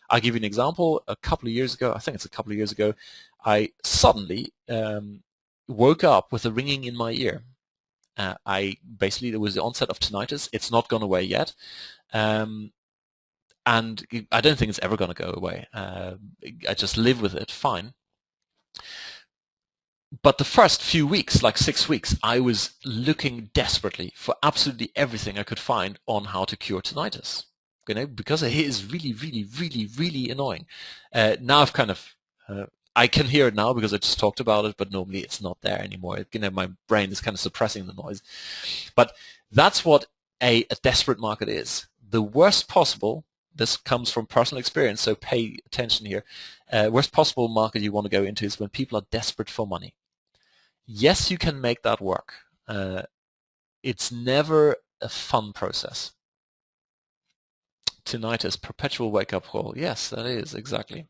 I'll give you an example. A couple of years ago, I think it's a couple of years ago, I suddenly woke up with a ringing in my ear. There was the onset of tinnitus. It's not gone away yet. And I don't think it's ever going to go away. I just live with it fine. But the first few weeks, like 6 weeks, I was looking desperately for absolutely everything I could find on how to cure tinnitus. Because it is really, really, really, really annoying. Now I've kind of, I can hear it now because I just talked about it, but normally it's not there anymore. My brain is kind of suppressing the noise. But that's what a desperate market is. The worst possible. This comes from personal experience, so pay attention here. Worst possible market you want to go into is when people are desperate for money. Yes, you can make that work. It's never a fun process. Tinnitus, perpetual wake-up call. Yes, that is, exactly.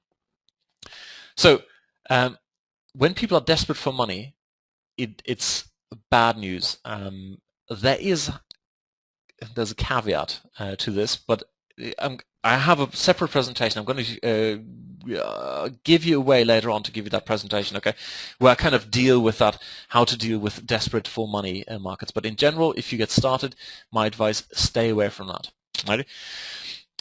So when people are desperate for money, it's bad news. There's a caveat to this, but I have a separate presentation. I'm going to give you a way later on to give you that presentation, okay, where I kind of deal with that, how to deal with desperate for money markets. But in general, if you get started, my advice, stay away from that. Right?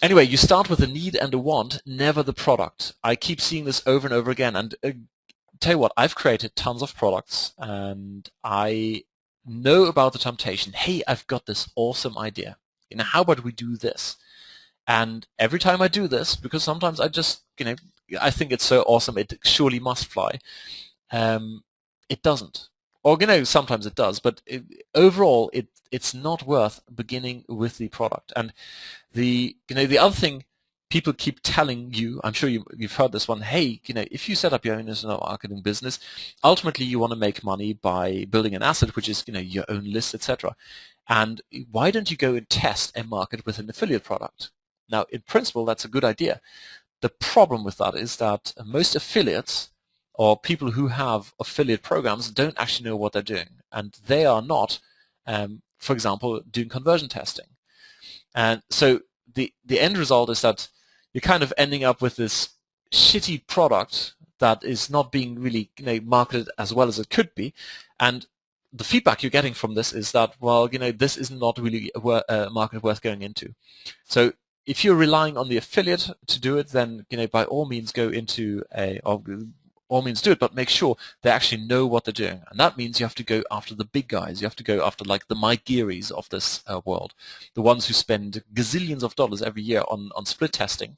Anyway, you start with a need and a want, never the product. I keep seeing this over and over again. And tell you what, I've created tons of products, and I know about the temptation. Hey, I've got this awesome idea. How about we do this? And every time I do this, because sometimes I just, I think it's so awesome, it surely must fly, it doesn't. or sometimes it does, but overall it's not worth beginning with the product. And the other thing people keep telling you, I'm sure you've heard this one, hey, if you set up your own internet marketing business, ultimately you want to make money by building an asset, which is your own list, etc. And why don't you go and test and market with an affiliate product? Now, in principle, that's a good idea. The problem with that is that most affiliates or people who have affiliate programs don't actually know what they're doing, and they are not, for example, doing conversion testing. And so the end result is that you're kind of ending up with this shitty product that is not being really marketed as well as it could be, and the feedback you're getting from this is that, well, this is not really a market worth going into. So if you're relying on the affiliate to do it, then by all means go into all means do it, but make sure they actually know what they're doing. And that means you have to go after the big guys. You have to go after like the Mike Gearys of this world, the ones who spend gazillions of dollars every year on split testing.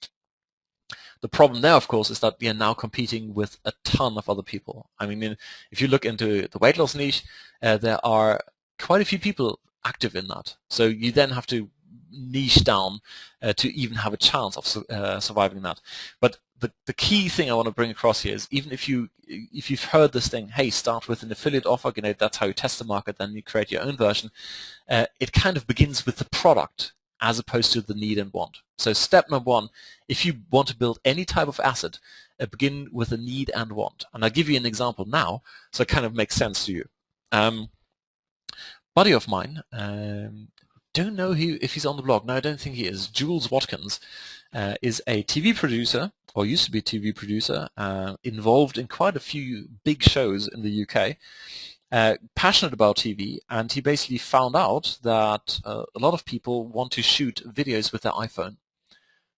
The problem there, of course, is that we are now competing with a ton of other people. I mean, if you look into the weight loss niche, there are quite a few people active in that. So you then have to niche down to even have a chance of surviving that. But the key thing I want to bring across here is, even if you've heard this thing, hey, start with an affiliate offer, that's how you test the market, then you create your own version. It kind of begins with the product as opposed to the need and want. So step number one, if you want to build any type of asset, begin with a need and want. And I'll give you an example now, so it kind of makes sense to you. Buddy of mine, don't know if he's on the blog. No, I don't think he is. Jules Watkins is a TV producer, or used to be a TV producer, involved in quite a few big shows in the UK, passionate about TV, and he basically found out that a lot of people want to shoot videos with their iPhone.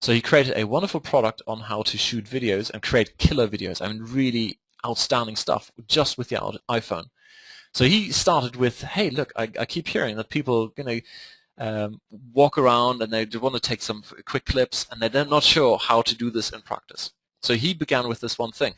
So he created a wonderful product on how to shoot videos and create killer videos. I mean, really outstanding stuff just with the iPhone. So he started with, hey, look, I keep hearing that people, walk around and they want to take some quick clips, and they're not sure how to do this in practice. So he began with this one thing.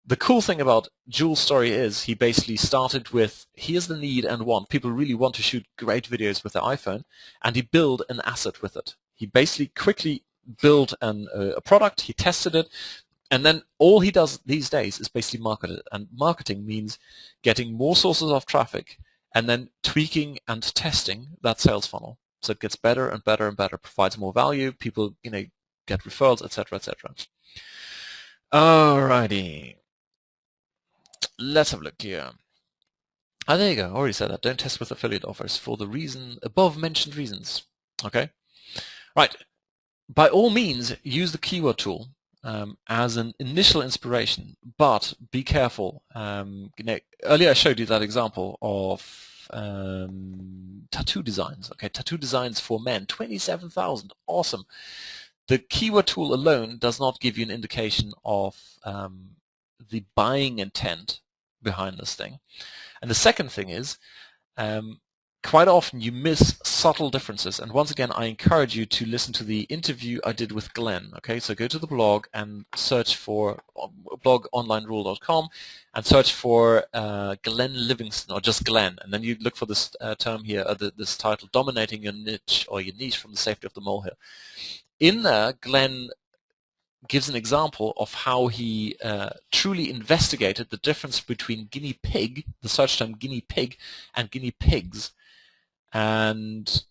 The cool thing about Jules' story is he basically started with, here's the need and want. People really want to shoot great videos with their iPhone, and he built an asset with it. He basically quickly built a product, he tested it, and then all he does these days is basically market it. And marketing means getting more sources of traffic and then tweaking and testing that sales funnel. So it gets better and better and better, provides more value, people get referrals, etc., etc. Alrighty. Let's have a look here. Ah, there you go. I already said that. Don't test with affiliate offers for the above mentioned reasons. Okay? Right. By all means, use the keyword tool as an initial inspiration, but be careful. Earlier I showed you that example of tattoo designs. Okay, tattoo designs for men, 27,000. Awesome. The keyword tool alone does not give you an indication of the buying intent behind this thing. And the second thing is, quite often you miss subtle differences. And once again, I encourage you to listen to the interview I did with Glenn. Okay, so go to the blog and search for blogonlinerule.com and search for Glenn Livingston, or just Glenn, and then you look for this term here, this title, Dominating Your Niche, or Your Niche from the Safety of the Molehill. In there, Glenn gives an example of how he truly investigated the difference between guinea pig, the search term guinea pig, and guinea pigs. And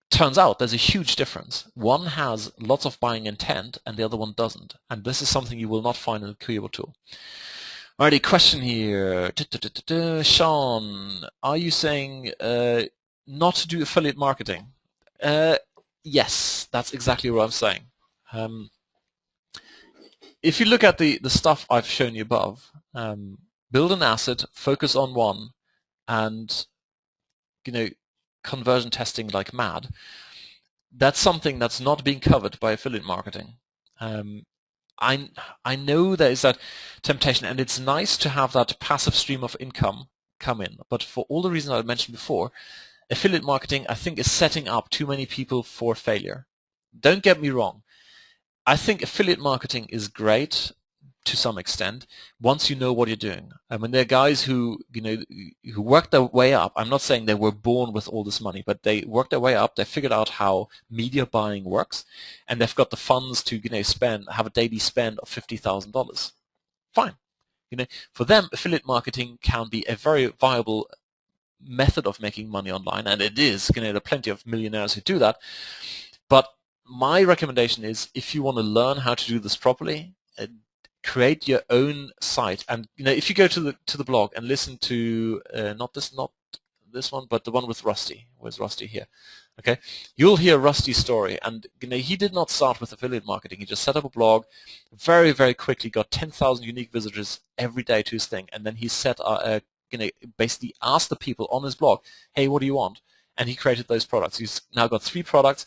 turns out there's a huge difference. One has lots of buying intent and the other one doesn't. And this is something you will not find in the keyword tool. Alrighty, question here. Sean, are you saying not to do affiliate marketing? Yes, that's exactly what I'm saying. If you look at the stuff I've shown you above, build an asset, focus on one, and conversion testing like mad, that's something that's not being covered by affiliate marketing. I know there is that temptation, and it's nice to have that passive stream of income come in, but for all the reasons I mentioned before, affiliate marketing, I think, is setting up too many people for failure. Don't get me wrong. I think affiliate marketing is great, to some extent once you know what you're doing. I mean, there are guys who who worked their way up. I'm not saying they were born with all this money, but they worked their way up. They figured out how media buying works, and they've got the funds to have a daily spend of $50,000. Fine. For them, affiliate marketing can be a very viable method of making money online, and it is. There are plenty of millionaires who do that. But my recommendation is, if you want to learn how to do this properly, create your own site. And if you go to the blog and listen to not this one, but the one with Rusty. Where's Rusty here? Okay, you'll hear Rusty's story. And he did not start with affiliate marketing. He just set up a blog, very, very quickly got 10,000 unique visitors every day to his thing, and then he set basically asked the people on his blog, hey, what do you want? And he created those products. He's now got 3 products.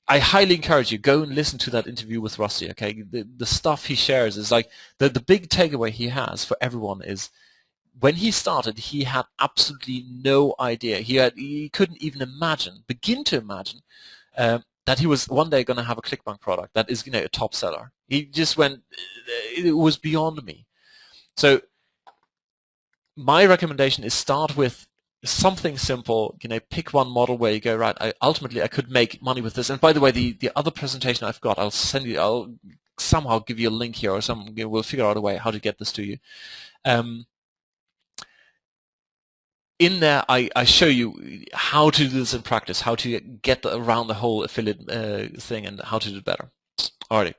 I highly encourage you, go and listen to that interview with Rusty. Okay, the stuff he shares is like the big takeaway he has for everyone is, when he started, he had absolutely no idea. He couldn't even begin to imagine that he was one day going to have a ClickBank product that is a top seller. He just went, it was beyond me. So my recommendation is, start with something simple. Pick one model where you go, right, ultimately I could make money with this. And by the way, the other presentation I've got, I'll somehow give you a link here, or we'll figure out a way how to get this to you. In there, I show you how to do this in practice, how to get around the whole affiliate thing, and how to do it better. Alrighty.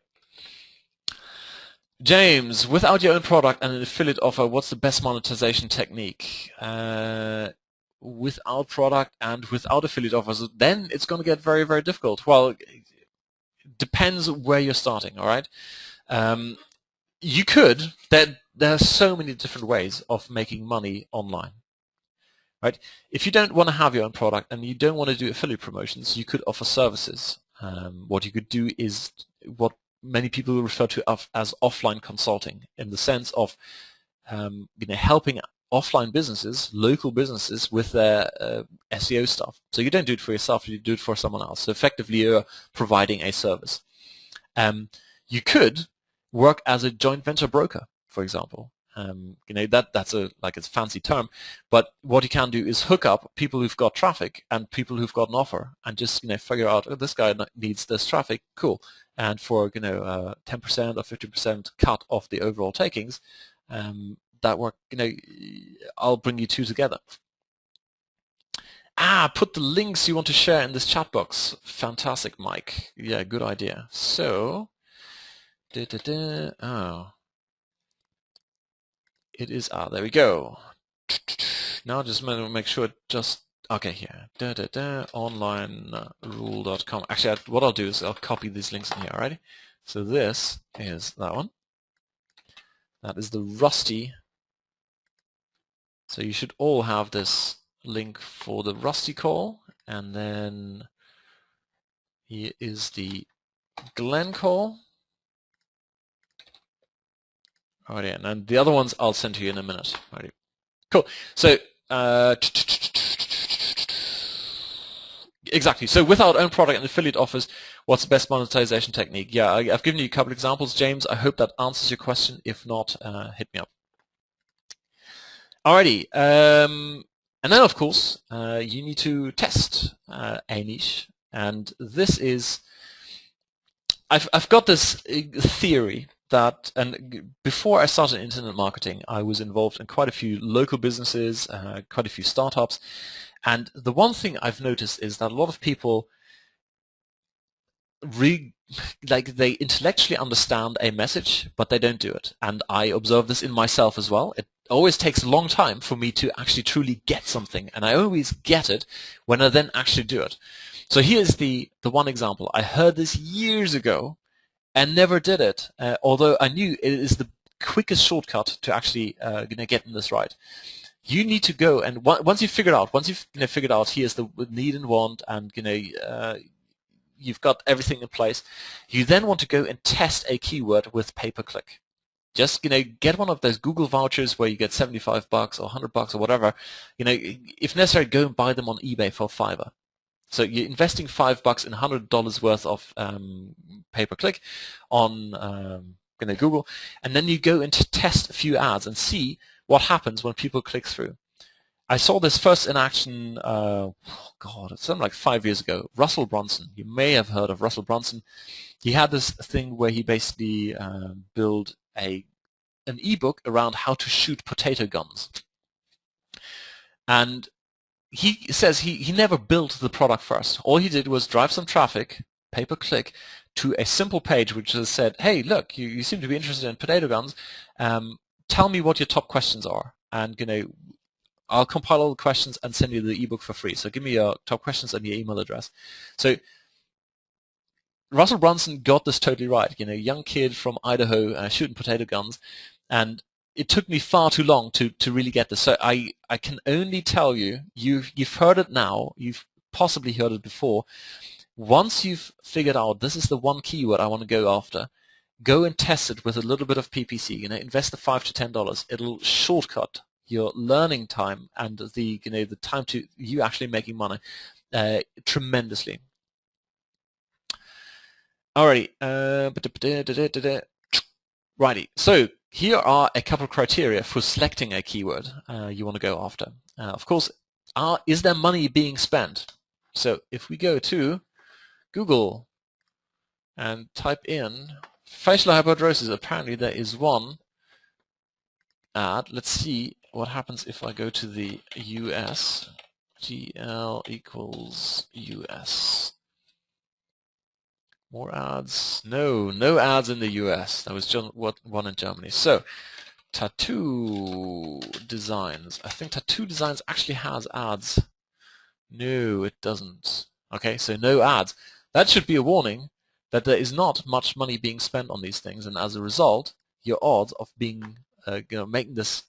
James, without your own product and an affiliate offer, what's the best monetization technique? Without product and without affiliate offers, then it's going to get very, very difficult. Well, it depends where you're starting, all right? You could, there are so many different ways of making money online, right? If you don't want to have your own product and you don't want to do affiliate promotions, you could offer services. What you could do is what many people refer to as offline consulting, in the sense of helping offline businesses, local businesses, with their SEO stuff. So you don't do it for yourself, you do it for someone else. So effectively, you're providing a service. You could work as a joint venture broker, for example. That's a fancy term, but what you can do is hook up people who've got traffic and people who've got an offer, and just figure out, oh, this guy needs this traffic, cool. And for 10% or 50% cut off the overall takings, that work, I'll bring you two together. Put the links you want to share in this chat box. Fantastic, Mike. Yeah, good idea. So, oh, it is, there we go. Now just make sure okay, here. Onlinerule.com. Actually, what I'll do is I'll copy these links in here, alright? So this is that one. That is the Rusty. So you should all have this link for the Rusty call, and then here is the Glenn call. Alrighty, and then the other ones I'll send to you in a minute. Alrighty, cool. So exactly. So without own product and affiliate offers, what's the best monetization technique? Yeah, I've given you a couple examples, James. I hope that answers your question. If not, hit me up. Alrighty, and then of course you need to test a niche, and this is, I've got this theory that, and before I started internet marketing, I was involved in quite a few local businesses, quite a few startups, and the one thing I've noticed is that a lot of people they intellectually understand a message, but they don't do it. And I observe this in myself as well. It always takes a long time for me to actually truly get something, and I always get it when I then actually do it. So here's the one example. I heard this years ago and never did it, although I knew it is the quickest shortcut to actually getting this right. You need to go, and once you've figured out here's the need and want, and you've got everything in place, you then want to go and test a keyword with pay-per-click. Just get one of those Google vouchers where you get $75 or $100 or whatever. If necessary, go and buy them on eBay for $5. So you're investing $5 in $100 worth of pay-per-click on Google, and then you go and test a few ads and see what happens when people click through. I saw this first in action, God, it's something like 5 years ago. Russell Brunson. You may have heard of Russell Brunson. He had this thing where he basically built an ebook around how to shoot potato guns. And he says he never built the product first. All he did was drive some traffic, pay-per-click, to a simple page which just said, hey, look, you seem to be interested in potato guns. Tell me what your top questions are. And I'll compile all the questions and send you the ebook for free. So give me your top questions and your email address. So Russell Brunson got this totally right. Young kid from Idaho shooting potato guns, and it took me far too long to really get this. So I can only tell you, you've heard it now. You've possibly heard it before. Once you've figured out this is the one keyword I want to go after, go and test it with a little bit of PPC. Invest the $5 to $10. It'll shortcut your learning time and the time to you actually making money tremendously. Alrighty, righty. So here are a couple of criteria for selecting a keyword you want to go after. Of course, is there money being spent? So if we go to Google and type in facial hyperhidrosis, apparently there is one ad. Let's see what happens if I go to the US. GL equals US. More ads? No ads in the US. That was just one in Germany. So, tattoo designs. I think tattoo designs actually has ads. No, it doesn't. Okay, so no ads. That should be a warning that there is not much money being spent on these things, and as a result, your odds of being, making this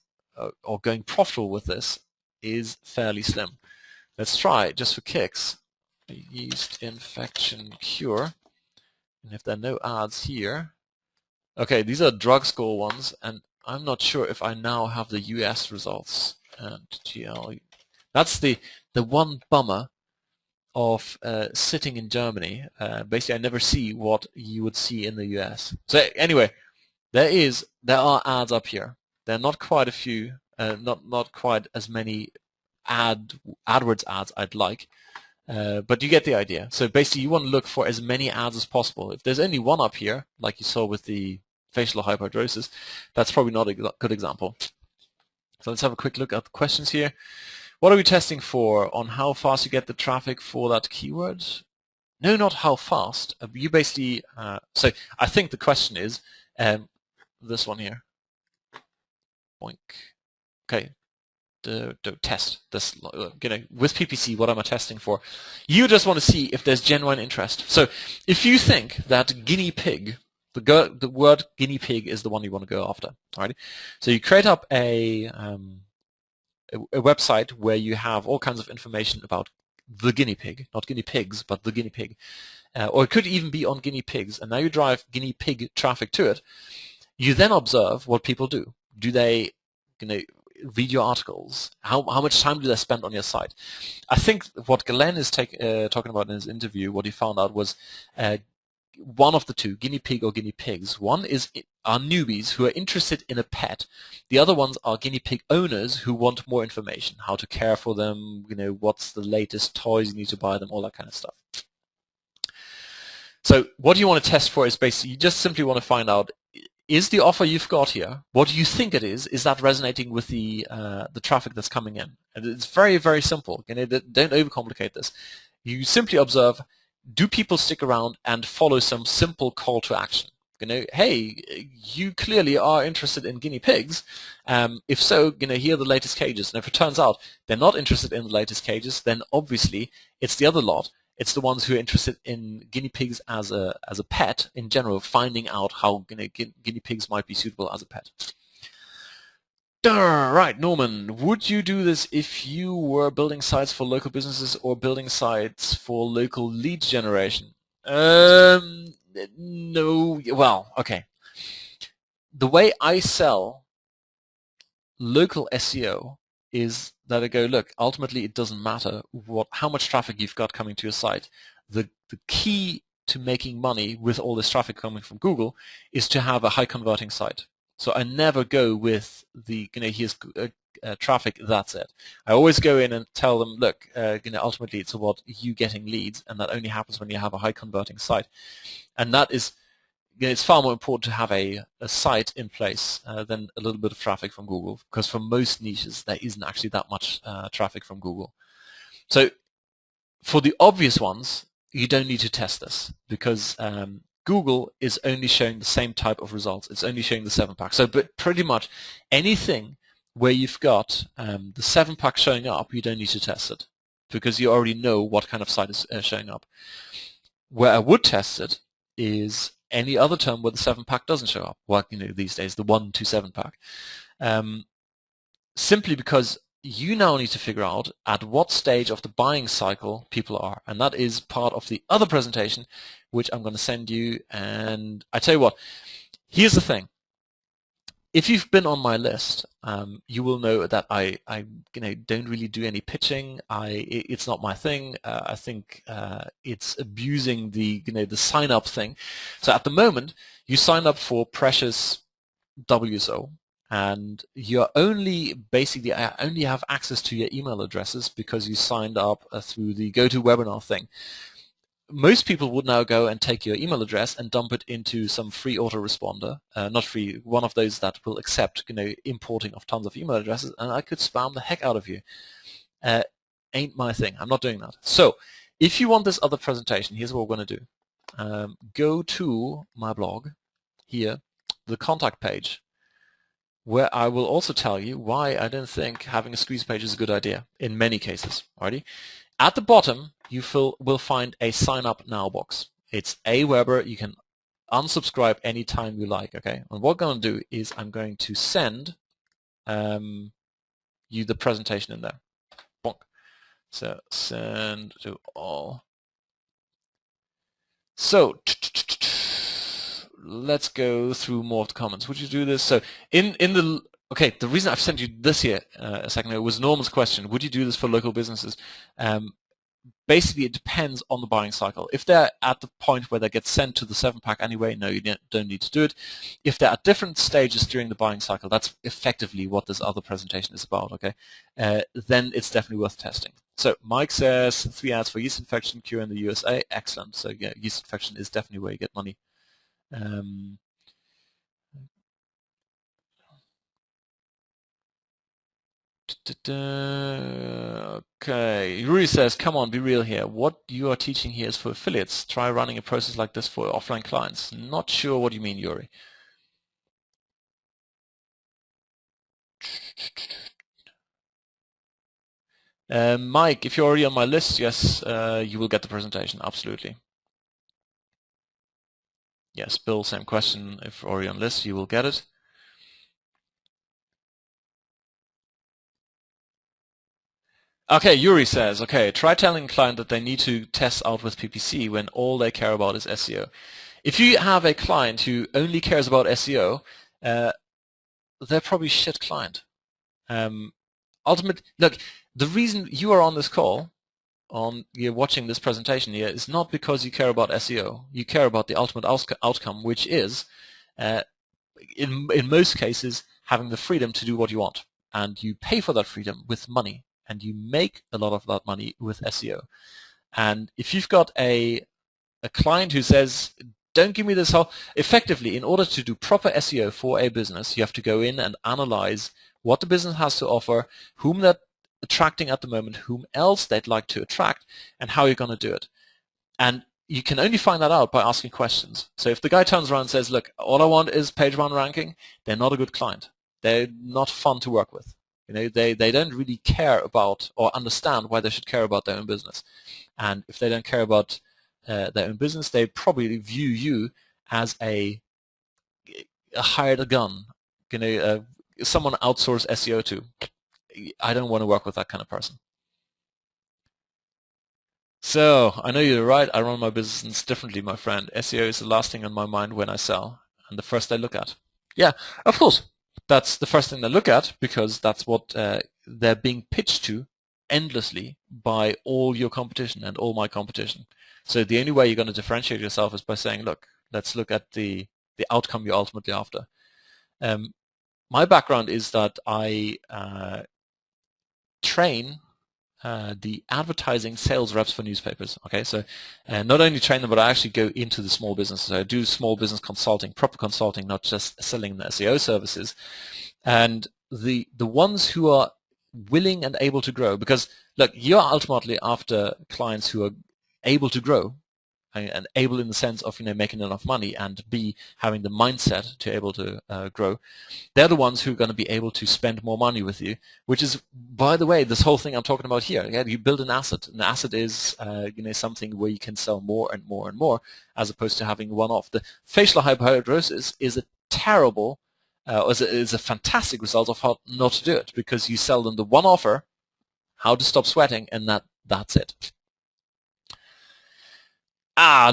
or going profitable with this is fairly slim. Let's try just for kicks. Yeast infection cure. And if there are no ads here, okay, these are drug score ones, and I'm not sure if I now have the US results. And GL, that's the one bummer of sitting in Germany. Basically, I never see what you would see in the US. So anyway, there are ads up here. There are not quite a few, not quite as many AdWords ads I'd like. But you get the idea. So basically, you want to look for as many ads as possible. If there's only one up here, like you saw with the facial hyperhidrosis, that's probably not a good example. So let's have a quick look at the questions here. What are we testing for? On how fast you get the traffic for that keyword? No, not how fast. You basically, so I think the question is this one here. Boink. Okay. Test this, with PPC. What am I testing for? You just want to see if there's genuine interest. So if you think that guinea pig, the word guinea pig is the one you want to go after, all right? So you create up a website where you have all kinds of information about the guinea pig, not guinea pigs, but the guinea pig, or it could even be on guinea pigs. And now you drive guinea pig traffic to it. You then observe what people do. Do they, read your articles? How much time do they spend on your site? I think what Glenn is talking about in his interview, what he found out was one of the two, guinea pig or guinea pigs. One are newbies who are interested in a pet. The other ones are guinea pig owners who want more information, how to care for them, what's the latest toys you need to buy them, all that kind of stuff. So what you want to test for is basically you just simply want to find out, is the offer you've got here, what do you think it is that resonating with the traffic that's coming in? And it's very, very simple. Don't overcomplicate this. You simply observe, do people stick around and follow some simple call to action? Hey, you clearly are interested in guinea pigs. If so, here are the latest cages. And if it turns out they're not interested in the latest cages, then obviously it's the other lot. It's the ones who are interested in guinea pigs as a pet in general, finding out how guinea pigs might be suitable as a pet. Right, Norman, would you do this if you were building sites for local businesses or building sites for local lead generation? No. Well, okay. The way I sell local SEO is that I go, look, ultimately it doesn't matter how much traffic you've got coming to your site. The key to making money with all this traffic coming from Google is to have a high converting site. So I never go with the, here's traffic, that's it. I always go in and tell them, look, ultimately it's about you getting leads, and that only happens when you have a high converting site. And that is, it's far more important to have a site in place than a little bit of traffic from Google, because for most niches there isn't actually that much traffic from Google. So for the obvious ones, you don't need to test this, because Google is only showing the same type of results. It's only showing the 7-pack. So but pretty much anything where you've got the 7-pack showing up, you don't need to test it, because you already know what kind of site is showing up. Where I would test it is any other term where the 7-pack doesn't show up. Well, these days, the 1 to 7-pack. Simply because you now need to figure out at what stage of the buying cycle people are. And that is part of the other presentation, which I'm going to send you. And I tell you what, here's the thing. If you've been on my list, you will know that I don't really do any pitching. It's not my thing. I think it's abusing the sign up thing. So at the moment, you sign up for precious WSO, and you're only basically I only have access to your email addresses because you signed up through the GoToWebinar thing. Most people would now go and take your email address and dump it into some free autoresponder, not free, one of those that will accept, importing of tons of email addresses, and I could spam the heck out of you. Ain't my thing. I'm not doing that. So, if you want this other presentation, here's what we're going to do. Go to my blog, here, the contact page, where I will also tell you why I don't think having a squeeze page is a good idea, in many cases. Alrighty? At the bottom, you will find a sign up now box. It's Aweber. You can unsubscribe anytime you like. Okay. And what I'm going to do is I'm going to send you the presentation in there. Bonk. So send to all. So let's go through more of the comments. Would you do this? So in the the reason I've sent you this here a second ago was Norman's question. Would you do this for local businesses? Basically, it depends on the buying cycle. If they're at the point where they get sent to the 7-pack anyway, no, you don't need to do it. If they're at different stages during the buying cycle, that's effectively what this other presentation is about, okay? Then it's definitely worth testing. So Mike says 3 ads for yeast infection cure in the USA. Excellent. So yeah, yeast infection is definitely where you get money. Okay, Yuri says, come on, be real here. What you are teaching here is for affiliates. Try running a process like this for offline clients. Not sure what you mean, Yuri. Mike, if you're already on my list, yes, you will get the presentation, absolutely. Yes, Bill, same question. If you're already on list, you will get it. Okay, Yuri says, okay, try telling a client that they need to test out with PPC when all they care about is SEO. If you have a client who only cares about SEO, they're probably a shit client. Look, the reason you are on this call, you're watching this presentation here, is not because you care about SEO. You care about the ultimate outcome, which is, in most cases, having the freedom to do what you want. And you pay for that freedom with money. And you make a lot of that money with SEO. And if you've got a client who says, don't give me this whole, effectively, in order to do proper SEO for a business, you have to go in and analyze what the business has to offer, whom they're attracting at the moment, whom else they'd like to attract, and how you're going to do it. And you can only find that out by asking questions. So if the guy turns around and says, look, all I want is page 1 ranking, they're not a good client. They're not fun to work with. They don't really care about or understand why they should care about their own business. And if they don't care about their own business, they probably view you as a hired gun, someone outsource SEO to. I don't want to work with that kind of person. So I know you're right. I run my business differently, my friend. SEO is the last thing on my mind when I sell, and the first I look at. Yeah, of course. That's the first thing they look at, because that's what they're being pitched to endlessly by all your competition and all my competition. So the only way you're going to differentiate yourself is by saying, look, let's look at the outcome you're ultimately after. My background is that I train the advertising sales reps for newspapers. Okay, so not only train them, but I actually go into the small businesses. I do small business consulting, proper consulting, not just selling the SEO services. And the ones who are willing and able to grow, because look, you're ultimately after clients who are able to grow, and able in the sense of making enough money, and B, having the mindset to able to grow. They're the ones who are going to be able to spend more money with you, which is, by the way, this whole thing I'm talking about here. Again, you build an asset. An asset is something where you can sell more and more and more, as opposed to having one-off. The facial hyperhidrosis is a terrible, is a fantastic result of how not to do it, because you sell them the one offer, how to stop sweating, and that's it.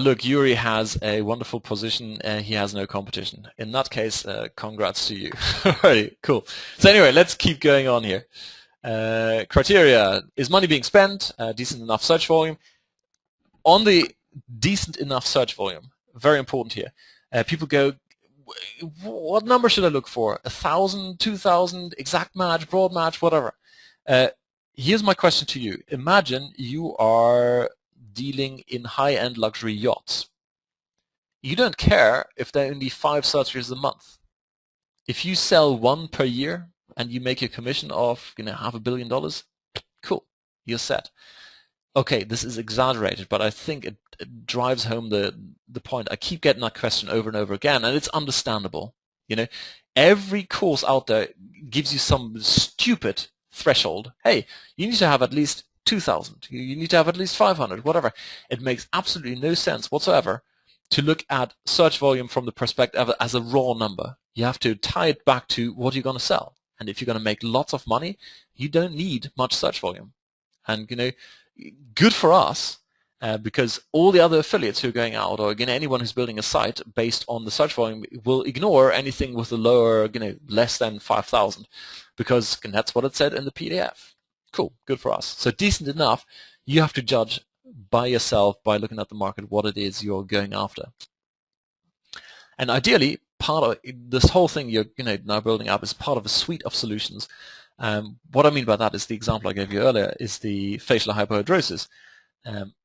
Look, Yuri has a wonderful position. He has no competition. In that case, congrats to you. Alrighty, cool. So anyway, let's keep going on here. Criteria. Is money being spent? Decent enough search volume? On the decent enough search volume, very important here. People go, what number should I look for? 1,000, 2,000, exact match, broad match, whatever. Here's my question to you. Imagine you are dealing in high-end luxury yachts. You don't care if there are only 5 searches a month. If you sell 1 per year and you make a commission of $500 million, cool, you're set. Okay, this is exaggerated, but I think it drives home the point. I keep getting that question over and over again, and it's understandable. Every course out there gives you some stupid threshold. Hey, you need to have at least 2,000. You need to have at least 500, whatever. It makes absolutely no sense whatsoever to look at search volume from the perspective as a raw number. You have to tie it back to what you're going to sell. And if you're going to make lots of money, you don't need much search volume. And, good for us, because all the other affiliates who are going out, or anyone who's building a site based on the search volume, will ignore anything with a lower, less than 5,000, because that's what it said in the PDF. Cool, good for us. So decent enough, you have to judge by yourself by looking at the market what it is you're going after. And ideally, part of this whole thing you're now building up is part of a suite of solutions. What I mean by that is the example I gave you earlier is the facial hyperhidrosis.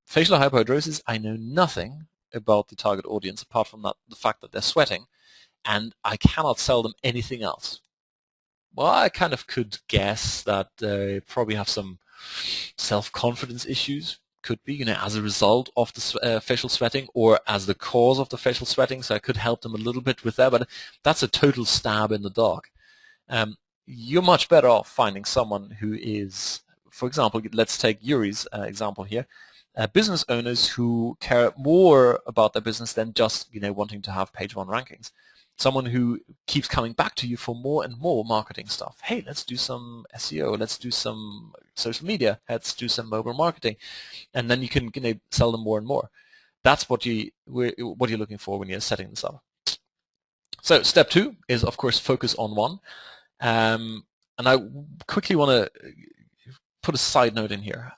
Facial hyperhidrosis, I know nothing about the target audience apart from the fact that they're sweating, and I cannot sell them anything else. Well, I kind of could guess that they probably have some self-confidence issues. Could be, as a result of the facial sweating, or as the cause of the facial sweating. So I could help them a little bit with that, but that's a total stab in the dark. You're much better off finding someone who is, for example, let's take Yuri's example here. Business owners who care more about their business than just wanting to have page 1 rankings. Someone who keeps coming back to you for more and more marketing stuff. Hey, let's do some SEO. Let's do some social media. Let's do some mobile marketing, and then you can sell them more and more. That's what you're looking for when you're setting this up. So step 2 is, of course, focus on one. And I quickly want to put a side note in here.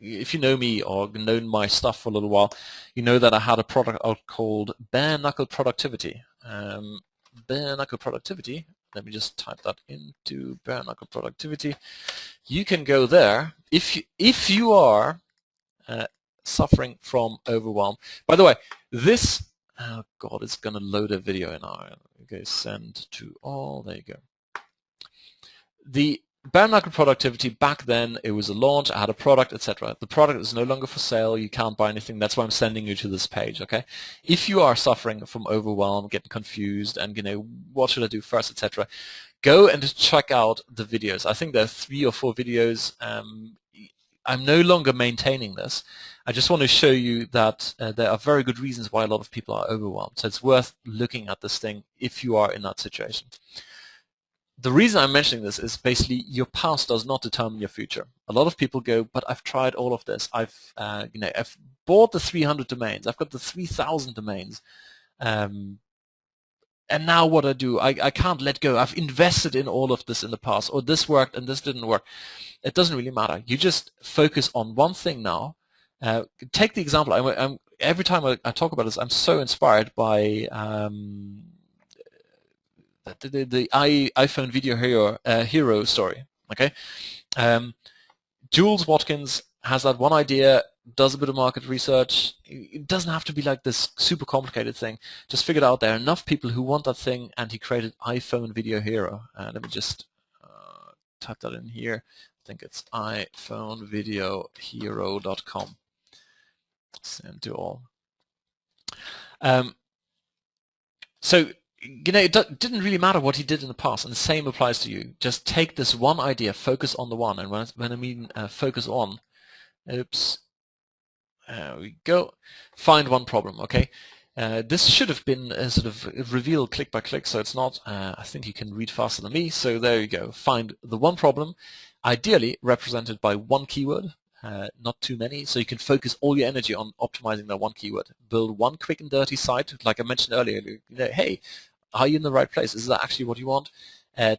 If you know me or known my stuff for a little while, you know that I had a product out called Bare Knuckle Productivity. Bare Knuckle Productivity. Let me just type that into Bare Knuckle Productivity. You can go there if you are suffering from overwhelm. By the way, this it's going to load a video in our send to all. There you go. The Bare Knuckle Productivity, back then it was a launch, I had a product, etc. The product is no longer for sale, you can't buy anything, that's why I'm sending you to this page, okay? If you are suffering from overwhelm, getting confused, and what should I do first, etc., go and check out the videos. I think there are 3 or 4 videos. I'm no longer maintaining this. I just want to show you that there are very good reasons why a lot of people are overwhelmed. So it's worth looking at this thing if you are in that situation. The reason I'm mentioning this is basically your past does not determine your future. A lot of people go, but I've tried all of this. I've bought the 300 domains. I've got the 3,000 domains. And now what I do, I can't let go. I've invested in all of this in the past, or this worked and this didn't work. It doesn't really matter. You just focus on one thing now, Take the example. Every time I talk about this, I'm so inspired by the iPhone Video Hero story. Okay, Jules Watkins has that one idea, does a bit of market research. It doesn't have to be like this super complicated thing. Just figured out there are enough people who want that thing, and he created iPhone Video Hero. Let me just type that in here. I think it's iPhoneVideoHero.com. Send to all. So, it didn't really matter what he did in the past, and the same applies to you. Just take this one idea, focus on the one, and when I mean focus on, oops, there we go, find one problem, okay? This should have been sort of revealed click by click, so it's not. I think you can read faster than me, so there you go. Find the one problem, ideally represented by one keyword, not too many, so you can focus all your energy on optimizing that one keyword. Build one quick and dirty site, like I mentioned earlier. Hey, are you in the right place? Is that actually what you want?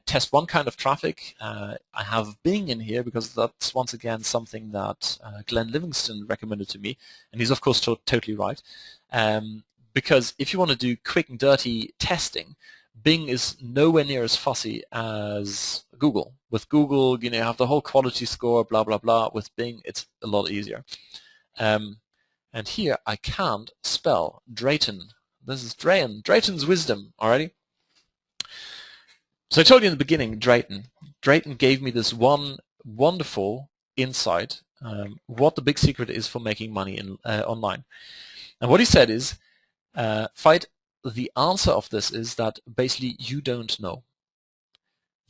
Test one kind of traffic. I have Bing in here because that's once again something that Glenn Livingston recommended to me, and he's of course totally right. Because if you want to do quick and dirty testing, Bing is nowhere near as fussy as Google. With Google, you have the whole quality score, blah, blah, blah. With Bing, it's a lot easier. And here, I can't spell Drayton. This is Drayton. Drayton's wisdom, alrighty? So I told you in the beginning, Drayton. Drayton gave me this one wonderful insight, what the big secret is for making money online. And what he said is, the answer of this is that basically you don't know.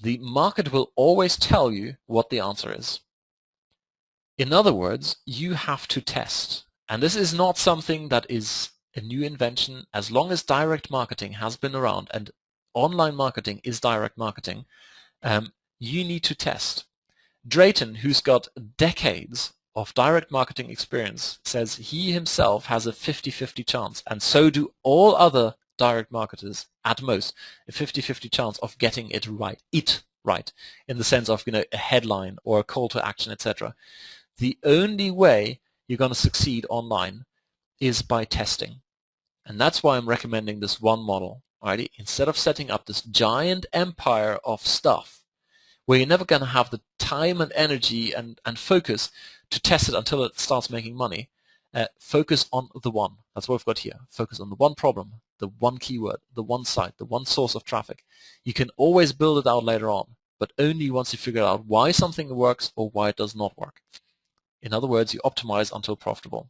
The market will always tell you what the answer is. In other words, you have to test. And this is not something that is a new invention. As long as direct marketing has been around and online marketing is direct marketing, you need to test. Drayton, who's got decades of direct marketing experience, says he himself has a 50-50 chance, and so do all other direct marketers, at most, a 50-50 chance of getting it right, in the sense of a headline or a call to action, etc. The only way you're going to succeed online is by testing. And that's why I'm recommending this one model. Alrighty? Instead of setting up this giant empire of stuff where you're never going to have the time and energy and focus to test it until it starts making money, focus on the one. That's what we've got here. Focus on the one problem, the one keyword, the one site, the one source of traffic. You can always build it out later on, but only once you figure out why something works or why it does not work. In other words, you optimize until profitable.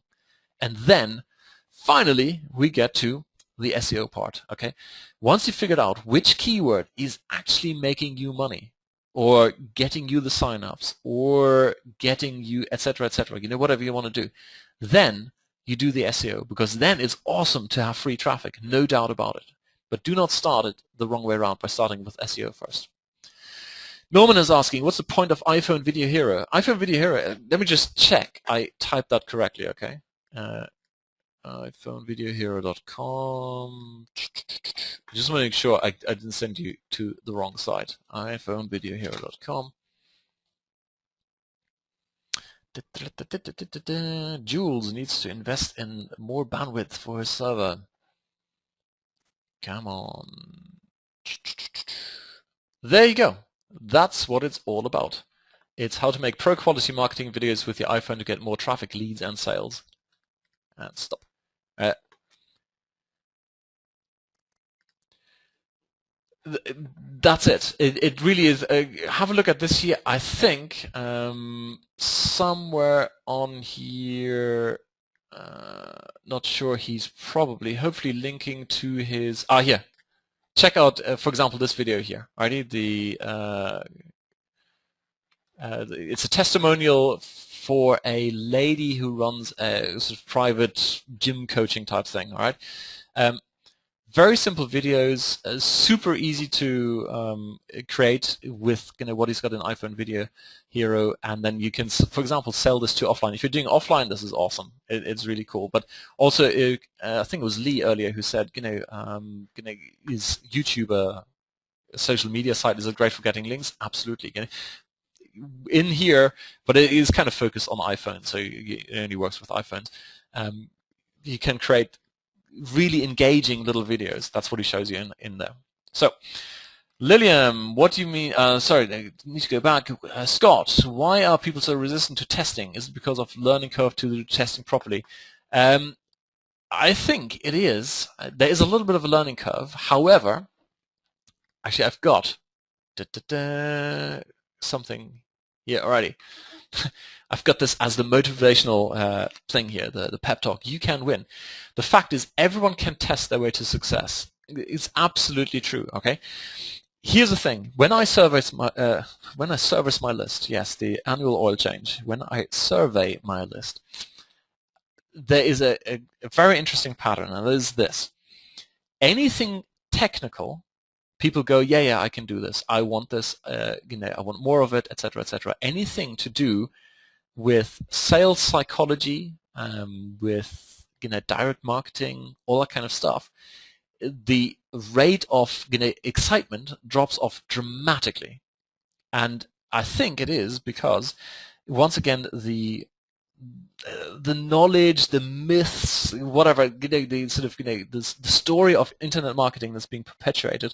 And then, finally, we get to the SEO part. Okay, once you figured out which keyword is actually making you money, or getting you the signups, or getting you, etc., etc., whatever you want to do, then you do the SEO, because then it's awesome to have free traffic, no doubt about it. But do not start it the wrong way around by starting with SEO first. Norman is asking, what's the point of iPhone Video Hero? iPhone Video Hero, let me just check I typed that correctly, okay? iPhoneVideoHero.com. I just want to make sure I didn't send you to the wrong site. iPhoneVideoHero.com. Jules needs to invest in more bandwidth for his server. Come on. There you go. That's what it's all about. It's how to make pro-quality marketing videos with your iPhone to get more traffic, leads, and sales. And stop. That's it. It really is. Have a look at this here. I think somewhere on here, not sure, he's hopefully linking to his, here. Check out, for example, this video here. Alrighty, it's a testimonial for a lady who runs a sort of private gym coaching type thing. All right. Very simple videos, super easy to create with what he's got in iPhone Video Hero, and then you can, for example, sell this to offline. If you're doing offline, this is awesome. It's really cool. But also, I think it was Lee earlier who said, is YouTube a social media site? Is it great for getting links? Absolutely. in here, but it is kind of focused on iPhones, so it only works with iPhones. You can create really engaging little videos. That's what he shows you in there. So, Lilian, what do you mean? Sorry, I need to go back. Scott, why are people so resistant to testing? Is it because of learning curve to do testing properly? I think it is. There is a little bit of a learning curve. However, actually, I've got something here already. I've got this as the motivational thing here, the pep talk. You can win. The fact is, everyone can test their way to success. It's absolutely true. Okay. Here's the thing. When I service my list, yes, the annual oil change. When I survey my list, there is a very interesting pattern, and it is this: anything technical, people go, yeah, I can do this. I want this. I want more of it, etc., etc. Anything to do with sales psychology, with direct marketing, all that kind of stuff, the rate of excitement drops off dramatically. And I think it is because, once again, the knowledge, the myths, whatever, the sort of the story of internet marketing that's being perpetuated,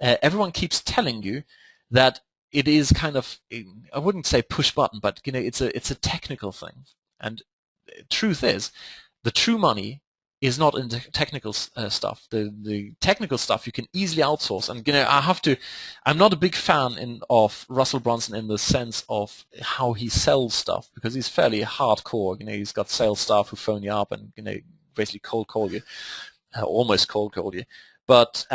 everyone keeps telling you that it is kind of, I wouldn't say push button, but it's a technical thing. And truth is, the true money is not in the technical stuff. The technical stuff you can easily outsource. And I'm not a big fan of Russell Brunson in the sense of how he sells stuff, because he's fairly hardcore. He's got sales staff who phone you up and basically cold call you, almost cold call you. But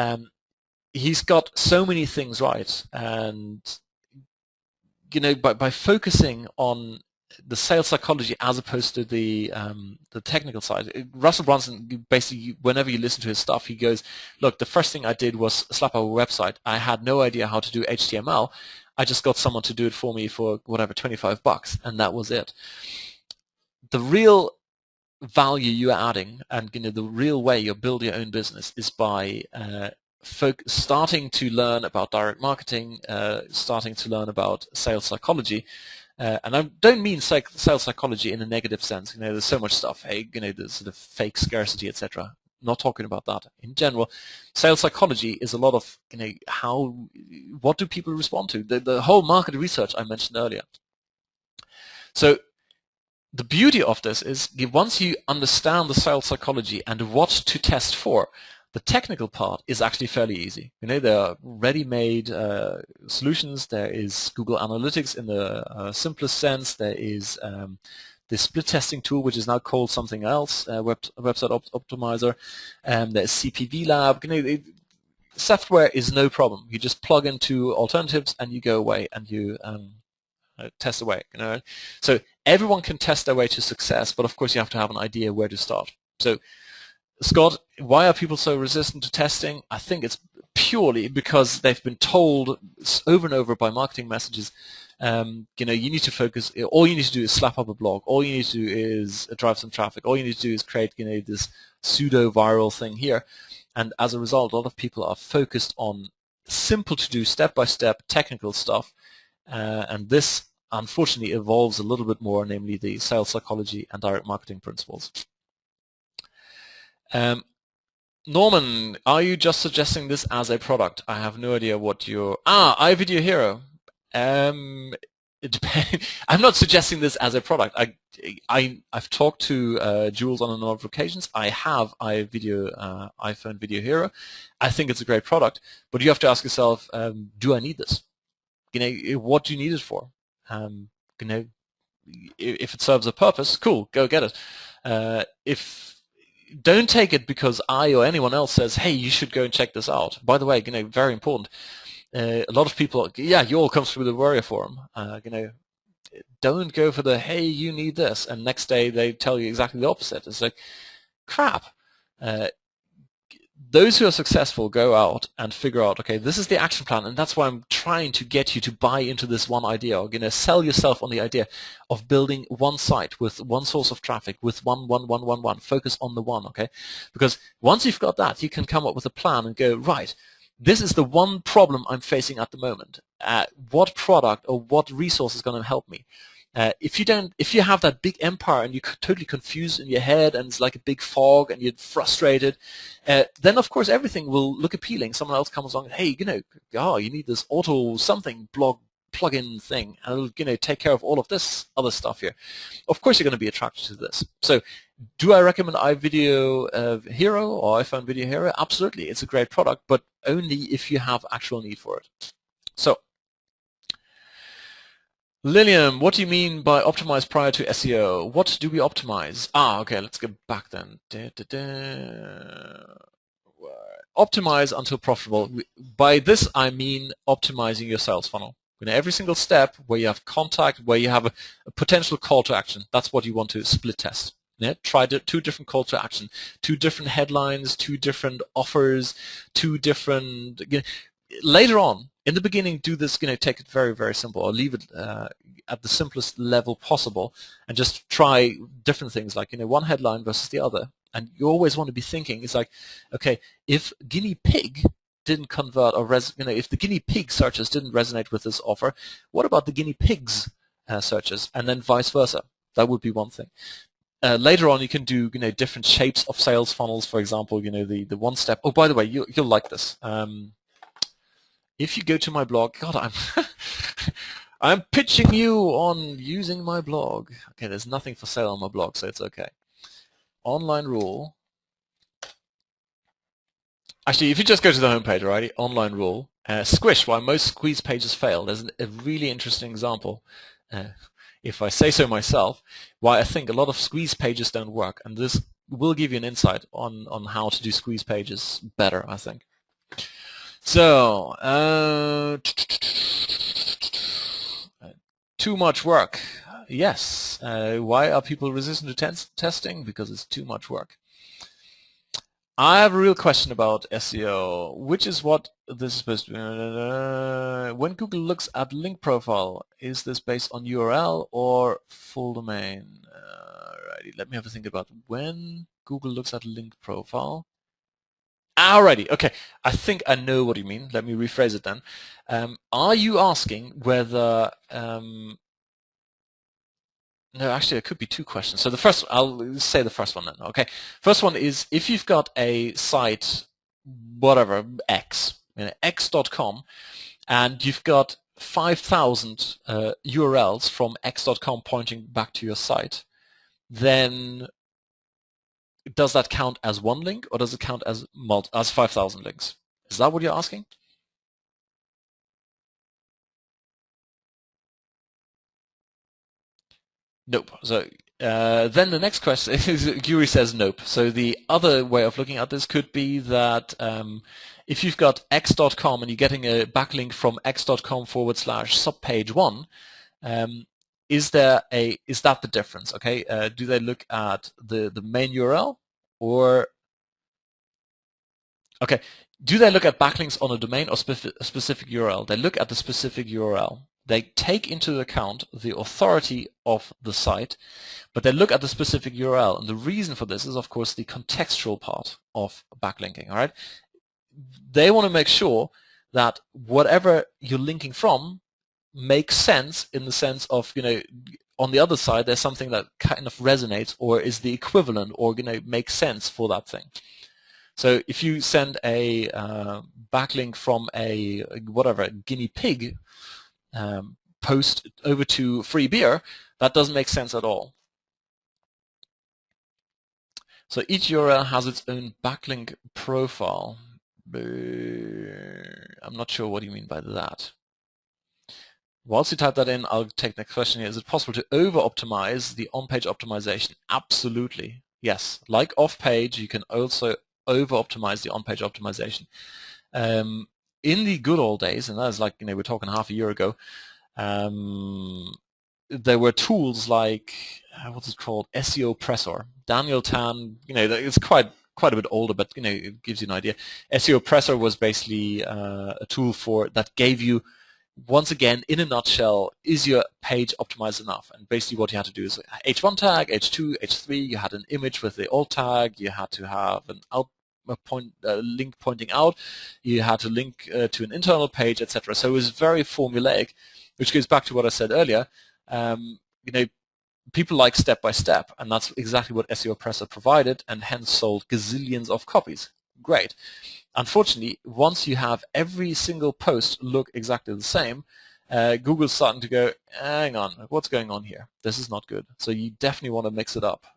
he's got so many things right, and by focusing on the sales psychology as opposed to the technical side. Russell Brunson, basically, whenever you listen to his stuff, he goes, look, the first thing I did was slap up a website. I had no idea how to do HTML. I just got someone to do it for me for whatever, $25, and that was it. The real value you're adding, and the real way you build your own business, is by starting to learn about direct marketing, starting to learn about sales psychology. And I don't mean sales psychology in a negative sense. There's so much stuff. Hey, there's sort of fake scarcity, etc. Not talking about that. In general, sales psychology is a lot of what do people respond to? The whole market research I mentioned earlier. So the beauty of this is, once you understand the sales psychology and what to test for, the technical part is actually fairly easy. There are ready-made solutions. There is Google Analytics in the simplest sense. There is the split testing tool, which is now called something else, Website Optimizer. There's CPV Lab. Software is no problem. You just plug into alternatives and you go away and you test away. So everyone can test their way to success, but of course you have to have an idea where to start. So, Scott, why are people so resistant to testing? I think it's purely because they've been told over and over by marketing messages, you need to focus. All you need to do is slap up a blog. All you need to do is drive some traffic. All you need to do is create, this pseudo-viral thing here. And as a result, a lot of people are focused on simple-to-do, step-by-step technical stuff. And this, unfortunately, evolves a little bit more, namely the sales psychology and direct marketing principles. Norman, are you just suggesting this as a product? I have no idea what your... iVideo Hero. It depends. I'm not suggesting this as a product. I've talked to Jules on a number of occasions. I have iPhone Video Hero. I think it's a great product, but you have to ask yourself, do I need this? What do you need it for? If it serves a purpose, cool, go get it. Don't take it because I or anyone else says, hey, you should go and check this out. By the way, very important. A lot of people, you all come through the Warrior Forum. Don't go for the, hey, you need this, and next day they tell you exactly the opposite. It's like, crap. Those who are successful go out and figure out, okay, this is the action plan, and that's why I'm trying to get you to buy into this one idea, or sell yourself on the idea of building one site with one source of traffic, with one, focus on the one, okay? Because once you've got that, you can come up with a plan and go, right, this is the one problem I'm facing at the moment. What product or what resource is going to help me? If you have that big empire and you're totally confused in your head and it's like a big fog and you're frustrated, then of course everything will look appealing. Someone else comes along and, hey, you need this auto something blog plugin thing, and it'll take care of all of this other stuff here. Of course you're going to be attracted to this. So do I recommend iVideo Hero or iPhone Video Hero? Absolutely, it's a great product, but only if you have actual need for it. So Lilian, what do you mean by optimize prior to SEO? What do we optimize? Okay, let's go back then. Optimize until profitable. By this I mean optimizing your sales funnel. In every single step where you have contact, where you have a potential call to action, that's what you want to split test. Yeah? Try two different call to action, two different headlines, two different offers, two different. Later on, in the beginning, do this. Take it very, very simple, or leave it at the simplest level possible, and just try different things like one headline versus the other. And you always want to be thinking, it's like, okay, if guinea pig didn't convert, or if the guinea pig searches didn't resonate with this offer, what about the guinea pigs searches, and then vice versa? That would be one thing. Later on, you can do different shapes of sales funnels. For example, the one step. Oh, by the way, you'll like this. If you go to my blog, God, I'm pitching you on using my blog. Okay, there's nothing for sale on my blog, so it's okay. Online rule. Actually, if you just go to the homepage, alrighty, online rule, squish, why most squeeze pages fail. There's a really interesting example, if I say so myself, why I think a lot of squeeze pages don't work, and this will give you an insight on how to do squeeze pages better, I think. So, too much work. Yes. Why are people resistant to testing? Because it's too much work. I have a real question about SEO, which is what this is supposed to be. When Google looks at link profile, is this based on URL or full domain? Alrighty, let me have a think about when Google looks at link profile. Alrighty, okay. I think I know what you mean. Let me rephrase it then. Are you asking whether... No, actually, it could be two questions. So the first, I'll say the first one then. Okay, first one is if you've got a site, whatever, x.com, and you've got 5,000 URLs from x.com pointing back to your site, then does that count as one link, or does it count as 5,000 links? Is that what you're asking? Nope. So then the next question is, Guri says nope. So the other way of looking at this could be that if you've got x.com and you're getting a backlink from x.com /subpage 1, is that the difference? Okay. Do they look at the main URL, or okay? Do they look at backlinks on a domain or specific URL? They look at the specific URL. They take into account the authority of the site, but they look at the specific URL. And the reason for this is, of course, the contextual part of backlinking. All right, they want to make sure that whatever you're linking from makes sense in the sense of, on the other side, there's something that kind of resonates or is the equivalent or makes sense for that thing. So if you send a backlink from a guinea pig post over to free beer, that doesn't make sense at all. So each URL has its own backlink profile. I'm not sure what you mean by that. Whilst you type that in, I'll take the next question here. Is it possible to over-optimize the on-page optimization? Absolutely. Yes. Like off-page, you can also over-optimize the on-page optimization. In the good old days, and that was like, we're talking half a year ago, there were tools like, what's it called, SEO Pressor. Daniel Tan, it's quite a bit older, but it gives you an idea. SEO Pressor was basically a tool that gave you, once again, in a nutshell, is your page optimized enough? And basically what you had to do is H1 tag, H2, H3, you had an image with the alt tag, you had to have an link pointing out. You had to link to an internal page, etc. So it was very formulaic, which goes back to what I said earlier. People like step by step, and that's exactly what SEO Presser provided, and hence sold gazillions of copies. Great. Unfortunately, once you have every single post look exactly the same, Google's starting to go, hang on, what's going on here? This is not good. So you definitely want to mix it up.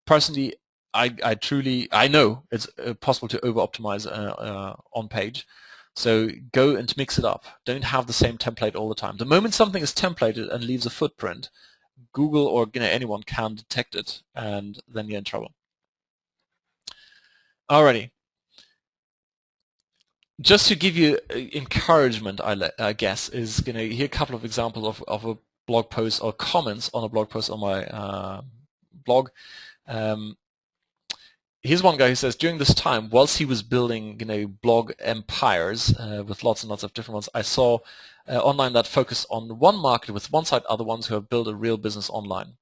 Personally, I know it's possible to over-optimize on page. So go and mix it up. Don't have the same template all the time. The moment something is templated and leaves a footprint, Google or anyone can detect it, and then you're in trouble. Alrighty. Just to give you encouragement, I guess, is here a couple of examples of a blog post or comments on a blog post on my blog. Here's one guy who says, during this time, whilst he was building blog empires with lots and lots of different ones, I saw online that focused on one market with one side, other ones who have built a real business online.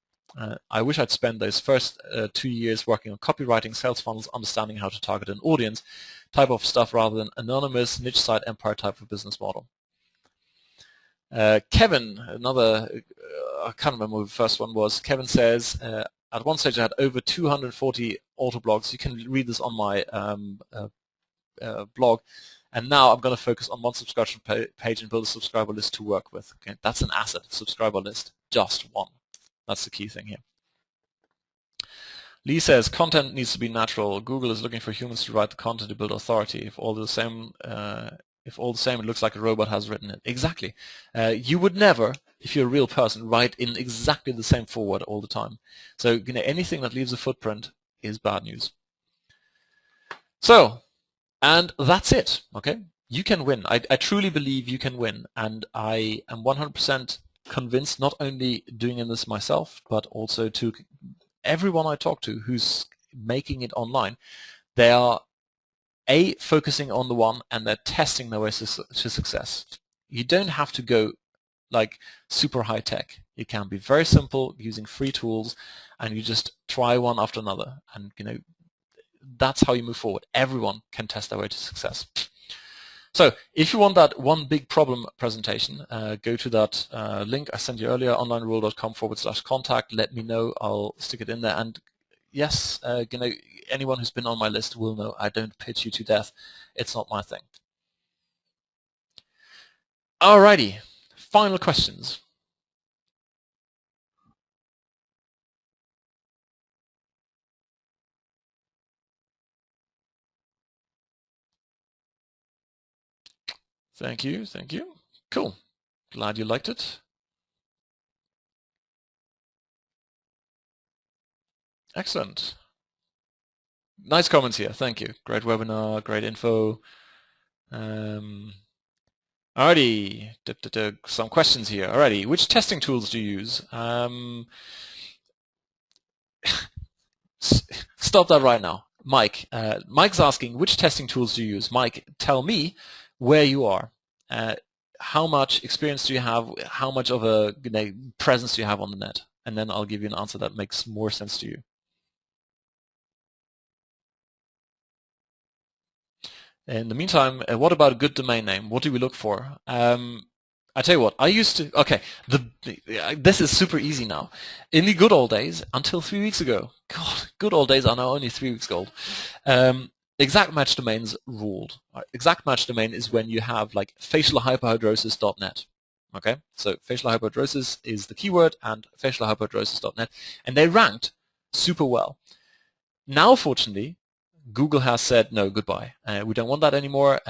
I wish I'd spent those first 2 years working on copywriting, sales funnels, understanding how to target an audience type of stuff rather than anonymous niche site empire type of business model. Kevin, another, I can't remember what the first one was. Kevin says, at one stage I had over 240 auto blogs. You can read this on my blog. And now I'm going to focus on one subscription page and build a subscriber list to work with. Okay, that's an asset, subscriber list, just one. That's the key thing here. Lee says, content needs to be natural. Google is looking for humans to write the content to build authority. If all the same, it looks like a robot has written it. Exactly. You would never, if you're a real person, write in exactly the same forward all the time. So anything that leaves a footprint is bad news. So, and that's it. Okay, you can win. I truly believe you can win, and I am 100% convinced, not only doing this myself, but also to everyone I talk to who's making it online. They are focusing on the one, and they're testing their way to success. You don't have to go like super high tech. You can be very simple using free tools, and you just try one after another, and that's how you move forward. Everyone can test their way to success. So if you want that one big problem presentation, go to that link I sent you earlier, onlinerule.com/contact. Let me know. I'll stick it in there. And yes, anyone who's been on my list will know I don't pitch you to death. It's not my thing. Alrighty, final questions. Thank you, thank you. Cool. Glad you liked it. Excellent. Nice comments here. Thank you. Great webinar, great info. Alrighty, some questions here. Alrighty, which testing tools do you use? Stop that right now. Mike. Mike's asking, which testing tools do you use? Mike, tell me where you are. How much experience do you have? How much of a presence do you have on the net? And then I'll give you an answer that makes more sense to you. In the meantime, what about a good domain name? What do we look for? I tell you what, I used to, okay, this is super easy now. In the good old days, until 3 weeks ago, God, good old days are now only 3 weeks old, exact match domains ruled. Exact match domain is when you have like facialhyperhidrosis.net. Okay, so facial hyperhidrosis is the keyword and facialhyperhidrosis.net, and they ranked super well. Now, fortunately, Google has said no, goodbye. We don't want that anymore.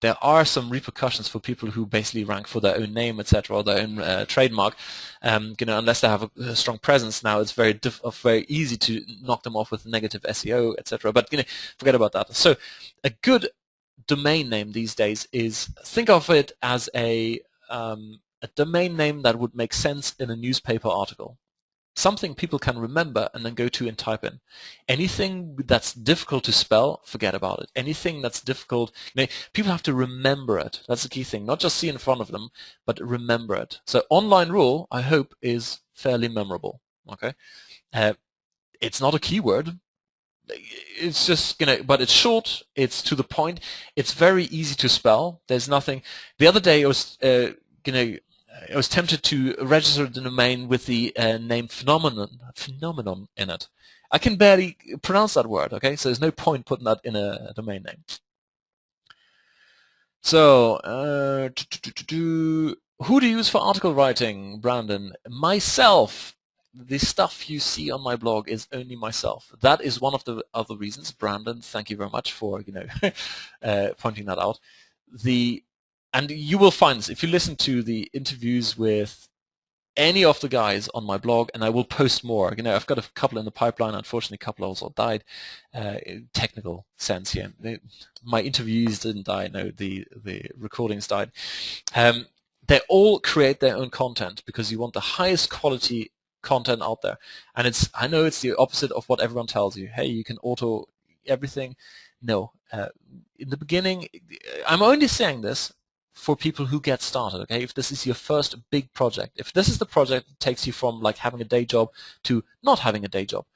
There are some repercussions for people who basically rank for their own name, etc., or their own trademark. Unless they have a strong presence, now it's very easy to knock them off with negative SEO, etc. But forget about that. So, a good domain name these days is, think of it as a domain name that would make sense in a newspaper article. Something people can remember and then go to and type in. Anything that's difficult to spell, forget about it. Anything that's difficult, people have to remember it. That's the key thing. Not just see in front of them, but remember it. So online rule, I hope, is fairly memorable. Okay, it's not a keyword. It's just, but it's short, it's to the point, it's very easy to spell. There's nothing. The other day I was tempted to register the domain with the name phenomenon in it. I can barely pronounce that word, okay? So there's no point putting that in a domain name. So, who do you use for article writing, Brandon? Myself. The stuff you see on my blog is only myself. That is one of the other reasons, Brandon. Thank you very much for pointing that out. And you will find this if you listen to the interviews with any of the guys on my blog, and I will post more. I've got a couple in the pipeline. Unfortunately, a couple also died. In technical sense here, my interviews didn't die. No, the recordings died. They all create their own content because you want the highest quality content out there. And I know it's the opposite of what everyone tells you. Hey, you can auto everything. No. In the beginning, I'm only saying this for people who get started, okay? If this is your first big project, if this is the project that takes you from like having a day job to not having a day job,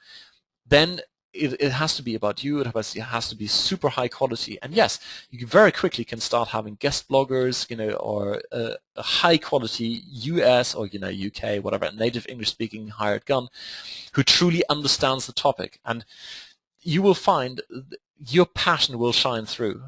then it has to be about you. It has to be super high quality. And yes, you very quickly can start having guest bloggers, or a high quality US or UK, whatever, native English speaking hired gun who truly understands the topic. And you will find your passion will shine through.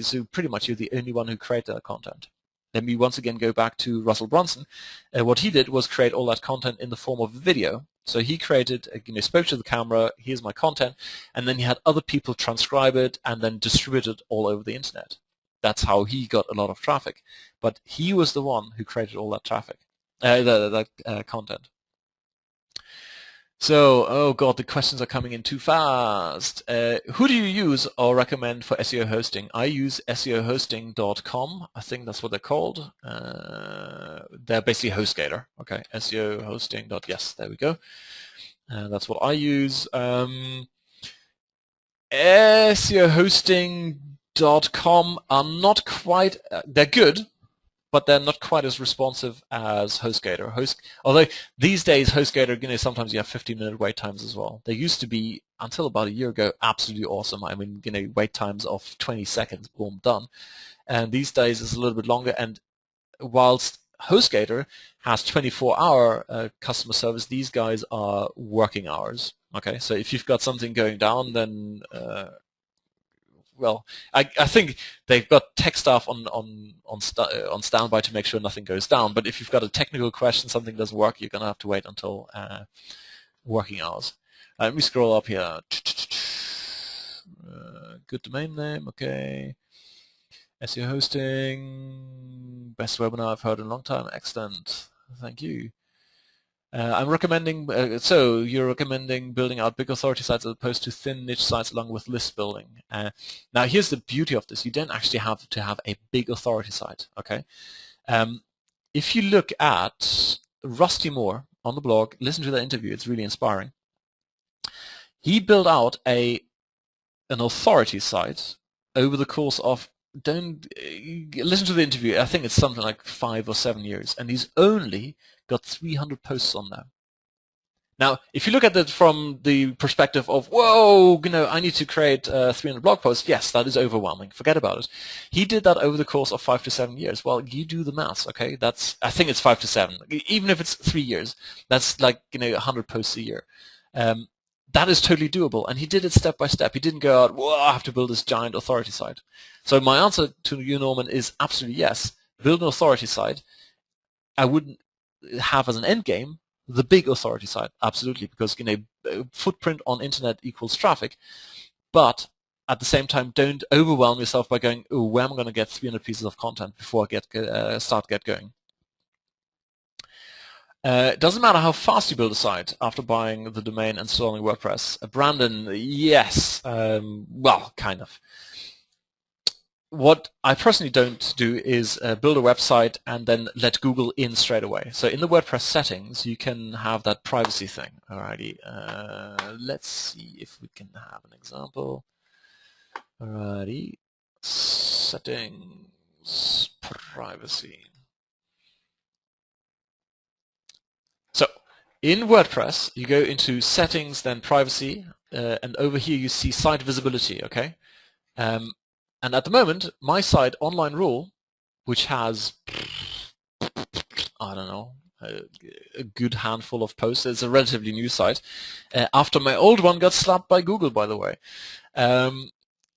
So pretty much you're the only one who created that content. Let me once again go back to Russell Brunson. What he did was create all that content in the form of video. So he created, spoke to the camera, here's my content, and then he had other people transcribe it and then distribute it all over the internet. That's how he got a lot of traffic. But he was the one who created all that traffic, that content. So, oh god, the questions are coming in too fast. Who do you use or recommend for SEO hosting? I use SEOhosting.com. I think that's what they're called. They're basically HostGator. Okay, SEO hosting. Yes, there we go. That's what I use. SEOhosting.com are not quite. They're good, but they're not quite as responsive as HostGator. Although these days HostGator, sometimes you have 15-minute wait times as well. They used to be, until about a year ago, absolutely awesome. I mean, wait times of 20 seconds, boom, done. And these days it's a little bit longer. And whilst HostGator has 24-hour customer service, these guys are working hours. Okay, so if you've got something going down, then well, I think they've got tech staff on standby to make sure nothing goes down. But if you've got a technical question, something doesn't work, you're going to have to wait until working hours. Let me scroll up here. Good domain name, okay. SEO hosting, best webinar I've heard in a long time. Excellent, thank you. I'm recommending, so you're recommending building out big authority sites as opposed to thin niche sites along with list building. Now here's the beauty of this. You don't actually have to have a big authority site, okay? If you look at Rusty Moore on the blog, listen to that interview, it's really inspiring. He built out an authority site over the course of, listen to the interview, I think it's something like 5 or 7 years, and he's only got 300 posts on there. Now, if you look at it from the perspective of, whoa, I need to create 300 blog posts, yes, that is overwhelming. Forget about it. He did that over the course of 5 to 7 years. Well, you do the maths, okay? I think it's 5 to 7. Even if it's 3 years, that's like 100 posts a year. That is totally doable, and he did it step by step. He didn't go out, whoa, I have to build this giant authority site. So my answer to you, Norman, is absolutely yes. Build an authority site. I wouldn't have as an end game the big authority site, absolutely, because footprint on internet equals traffic, but at the same time, don't overwhelm yourself by going, oh, where am I going to get 300 pieces of content before I start going? It doesn't matter how fast you build a site after buying the domain and installing WordPress. Brandon, yes, well, kind of. What I personally don't do is build a website and then let Google in straight away. So in the WordPress settings, you can have that privacy thing. Alrighty, let's see if we can have an example. Alrighty, settings, privacy. So in WordPress, you go into settings, then privacy, and over here you see site visibility, okay? And at the moment, my site, Online Rule, which has, I don't know, a good handful of posts. It's a relatively new site. After my old one got slapped by Google, by the way.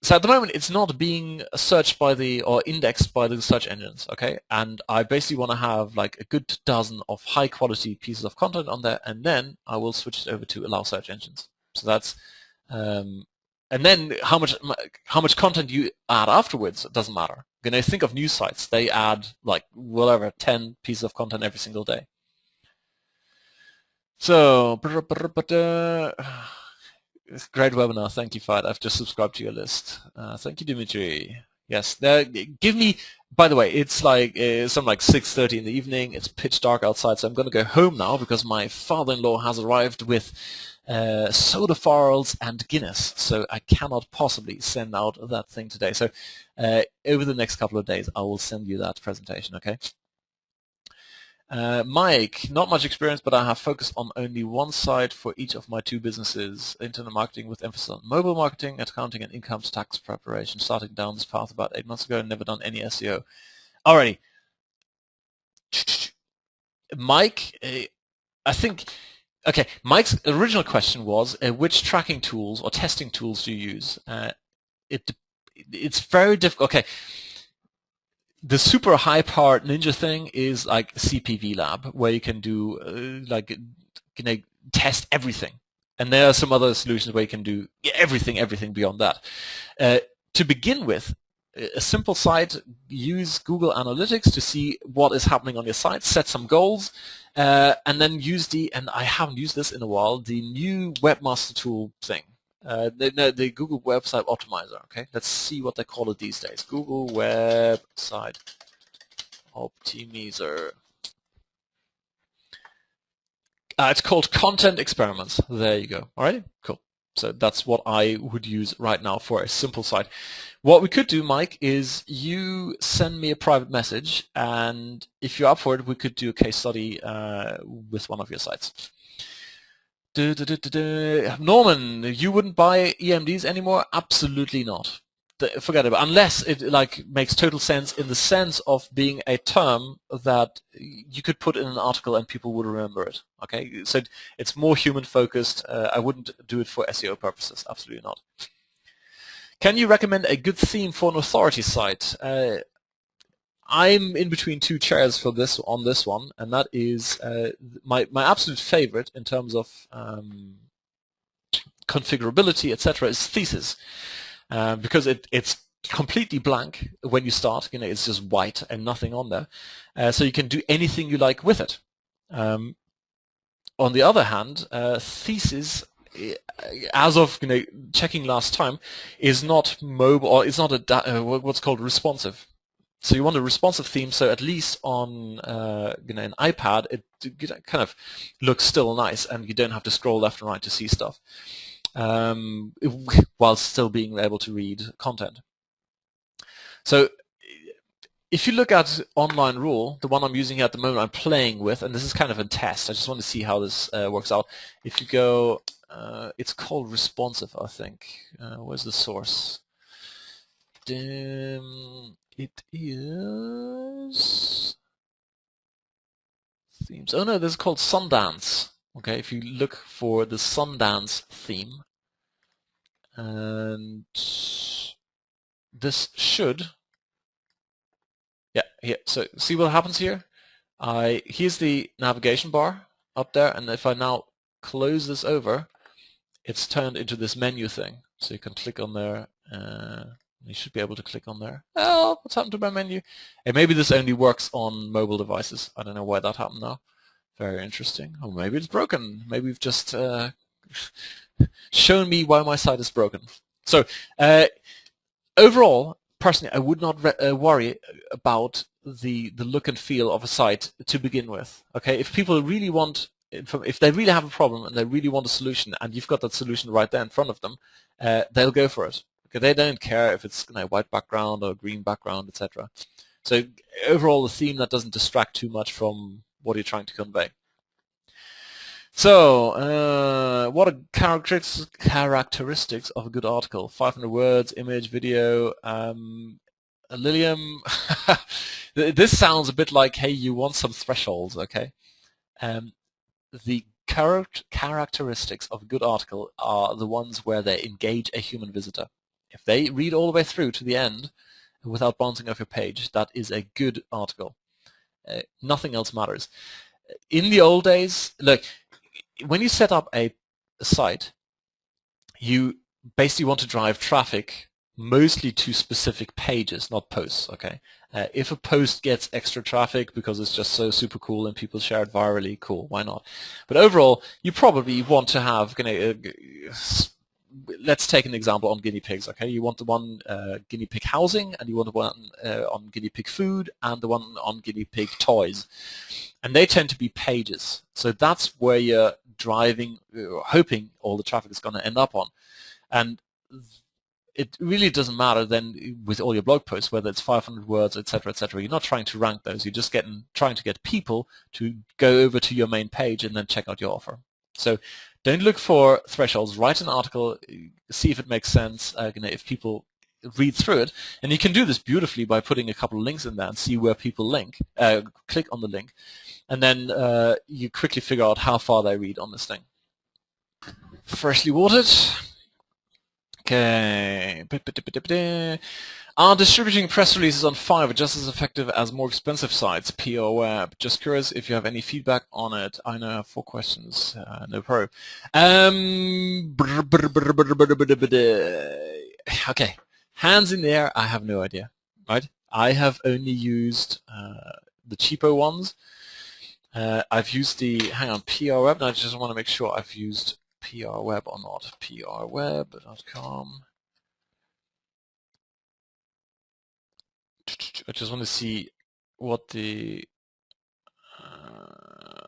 So at the moment, it's not being searched by or indexed by the search engines, okay? And I basically want to have like a good dozen of high-quality pieces of content on there, and then I will switch it over to allow search engines. So that's, and then how much content you add afterwards, it doesn't matter. You know, think of news sites; they add like whatever 10 pieces of content every single day. So, great webinar. Thank you, Fad. I've just subscribed to your list. Thank you, Dimitri. Yes, give me. By the way, it's like something like 6:30 in the evening. It's pitch dark outside, so I'm going to go home now because my father-in-law has arrived with soda farls and Guinness, so I cannot possibly send out that thing today. So over the next couple of days, I will send you that presentation. Okay. Mike, not much experience, but I have focused on only one site for each of my two businesses, internet marketing with emphasis on mobile marketing, accounting, and income tax preparation, starting down this path about 8 months ago and never done any SEO. Alrighty. Mike, I think, okay, Mike's original question was, which tracking tools or testing tools do you use? It's very difficult. Okay. The super high-powered ninja thing is like CPV Lab, where you can do test everything, and there are some other solutions where you can do everything beyond that. To begin with, a simple site, use Google Analytics to see what is happening on your site, set some goals, and then use and I haven't used this in a while, the new Webmaster Tool thing. The Google Website Optimizer. Okay, let's see what they call it these days. Google Website Optimizer. It's called Content Experiments. There you go. All right, cool. So that's what I would use right now for a simple site. What we could do, Mike, is you send me a private message, and if you're up for it, we could do a case study with one of your sites. Norman, you wouldn't buy EMDs anymore? Absolutely not. Forget about it. Unless it like makes total sense in the sense of being a term that you could put in an article and people would remember it. Okay, so it's more human focused. I wouldn't do it for SEO purposes. Absolutely not. Can you recommend a good theme for an authority site? I'm in between two chairs for this on this one, and that is my absolute favorite in terms of configurability, etc. is Thesis, because it's completely blank when you start. You know, it's just white and nothing on there, so you can do anything you like with it. On the other hand, Thesis, as of checking last time, is not mobile, or it's not what's called responsive. So you want a responsive theme, so at least on an iPad, it kind of looks still nice, and you don't have to scroll left and right to see stuff, while still being able to read content. So if you look at Online Rule, the one I'm using here at the moment, I'm playing with, and this is kind of a test. I just want to see how this works out. If you go, it's called responsive, I think. Where's the source? It is themes. Oh no, this is called Sundance. Okay, if you look for the Sundance theme, and this should, yeah, here. So see what happens here. Here's the navigation bar up there, and if I now close this over, it's turned into this menu thing. So you can click on there. You should be able to click on there. Oh, what's happened to my menu? And maybe this only works on mobile devices. I don't know why that happened now. Very interesting. Or maybe it's broken. Maybe we've just shown me why my site is broken. So overall, personally, I would not worry about the look and feel of a site to begin with. Okay, if people really want, if they really have a problem and they really want a solution, and you've got that solution right there in front of them, they'll go for it. They don't care if it's white background or green background, etc. So overall, a theme that doesn't distract too much from what you're trying to convey. So, what are characteristics of a good article? 500 words, image, video, Lilium. This sounds a bit like, hey, you want some thresholds, okay? Um, the characteristics of a good article are the ones where they engage a human visitor. If they read all the way through to the end without bouncing off your page, that is a good article. Nothing else matters. In the old days, look, when you set up a site, you basically want to drive traffic mostly to specific pages, not posts, okay? If a post gets extra traffic because it's just so super cool and people share it virally, cool, why not? But overall, you probably want to have, let's take an example on guinea pigs, okay? You want the one guinea pig housing, and you want the one on guinea pig food, and the one on guinea pig toys. And they tend to be pages. So that's where you're driving, hoping all the traffic is going to end up on. And it really doesn't matter then with all your blog posts, whether it's 500 words, etc., etc. You're not trying to rank those. You're just trying to get people to go over to your main page and then check out your offer. So don't look for thresholds. Write an article, see if it makes sense, if people read through it. And you can do this beautifully by putting a couple of links in there and see where people click on the link. And then you quickly figure out how far they read on this thing. Freshly watered. Okay. Are distributing press releases on Fiverr just as effective as more expensive sites, PR Web? Just curious if you have any feedback on it. I know I have 4 questions. No pro. Okay. Hands in the air, I have no idea. Right? I have only used the cheapo ones. I've used hang on, PR Web, and I just want to make sure I've used PR Web or not. prweb.com. I just want to see what the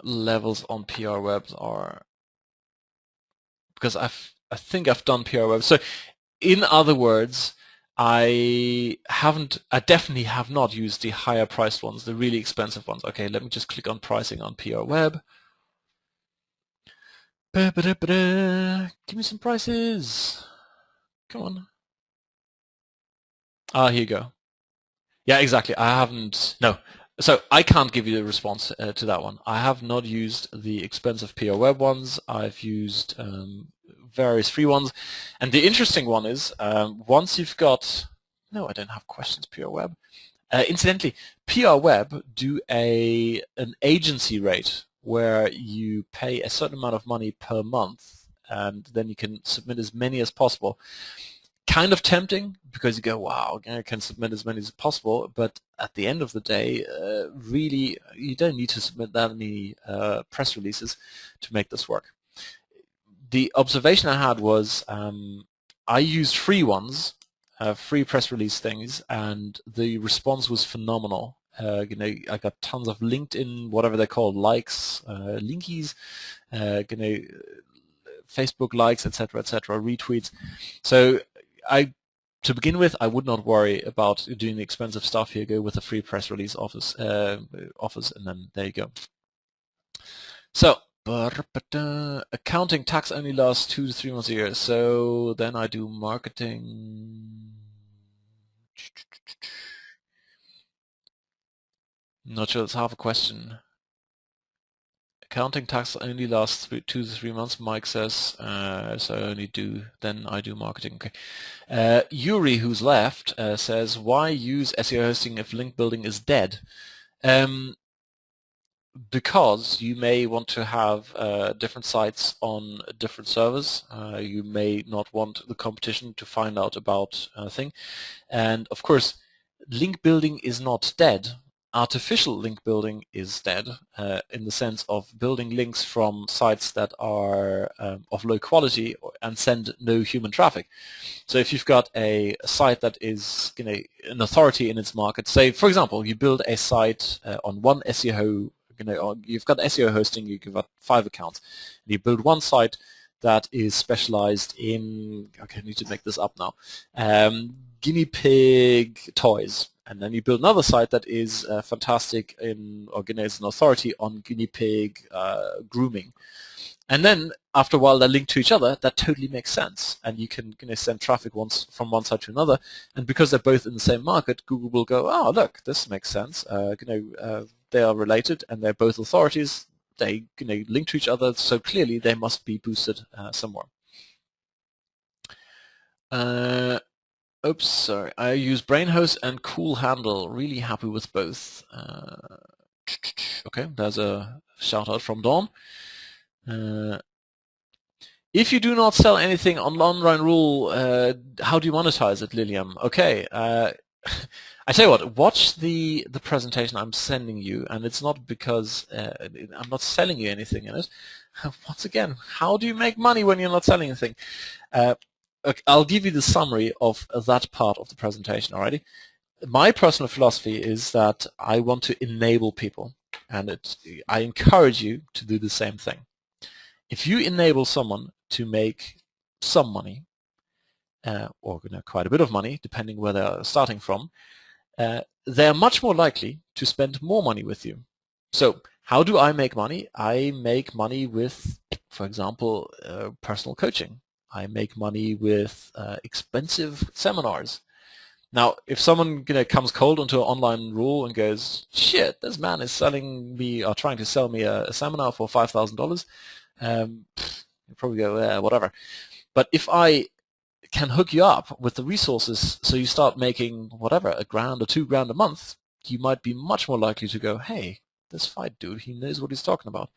levels on PR Webs are, because I think I've done PR Web. So, in other words, I definitely have not used the higher priced ones, the really expensive ones. Okay, let me just click on pricing on PR Web. Give me some prices. Come on. Here you go. Yeah, exactly. I haven't. No. So I can't give you a response to that one. I have not used the expensive PR Web ones. I've used various free ones. And the interesting one is once you've got... No, I don't have questions, PR Web. Incidentally, PR Web do an agency rate where you pay a certain amount of money per month, and then you can submit as many as possible. Kind of tempting, because you go, wow, I can submit as many as possible, but at the end of the day, really, you don't need to submit that many press releases to make this work. The observation I had was I used free ones, free press release things, and the response was phenomenal. I got tons of LinkedIn, whatever they're called, likes, linkies, Facebook likes, etc., retweets. So to begin with, I would not worry about doing the expensive stuff here. Go with the free press release offers, and then there you go. So, accounting tax only lasts 2 to 3 months a year. So then I do marketing. Not sure that's half a question. Accounting tax only lasts 2 to 3 months, Mike says, so then I do marketing. Okay. Yuri, who's left, says, why use SEO hosting if link building is dead? Because you may want to have different sites on different servers. You may not want the competition to find out about a thing. And of course, link building is not dead. Artificial link building is dead in the sense of building links from sites that are of low quality and send no human traffic. So if you've got a site that is an authority in its market, say for example you build a site on one SEO, you've got SEO hosting, you've got 5 accounts, and you build one site that is specialized in, okay, I need to make this up now, guinea pig toys. And then you build another site that is fantastic is an authority on guinea pig grooming. And then after a while they're linked to each other. That totally makes sense, and you can send traffic from one side to another. And because they're both in the same market, Google will go, oh look, this makes sense. They are related and they're both authorities. They link to each other, so clearly they must be boosted somewhere. Oops, sorry. I use Brainhost and Cool Handle. Really happy with both. Okay, there's a shout out from Dawn. If you do not sell anything on Online Rule, how do you monetize it, Lilium? Okay, I tell you what, watch the presentation I'm sending you, and it's not because I'm not selling you anything in it. Once again, how do you make money when you're not selling anything? I'll give you the summary of that part of the presentation already. My personal philosophy is that I want to enable people, and I encourage you to do the same thing. If you enable someone to make some money, or quite a bit of money, depending where they're starting from, they're much more likely to spend more money with you. So how do I make money? I make money with, for example, personal coaching. I make money with expensive seminars. Now, if someone comes cold onto an Online Rule and goes, shit, this man is selling me or trying to sell me a seminar for $5,000, you probably go, whatever. But if I can hook you up with the resources so you start making whatever, $1,000 or $2,000 a month, you might be much more likely to go, hey, this fight dude, he knows what he's talking about.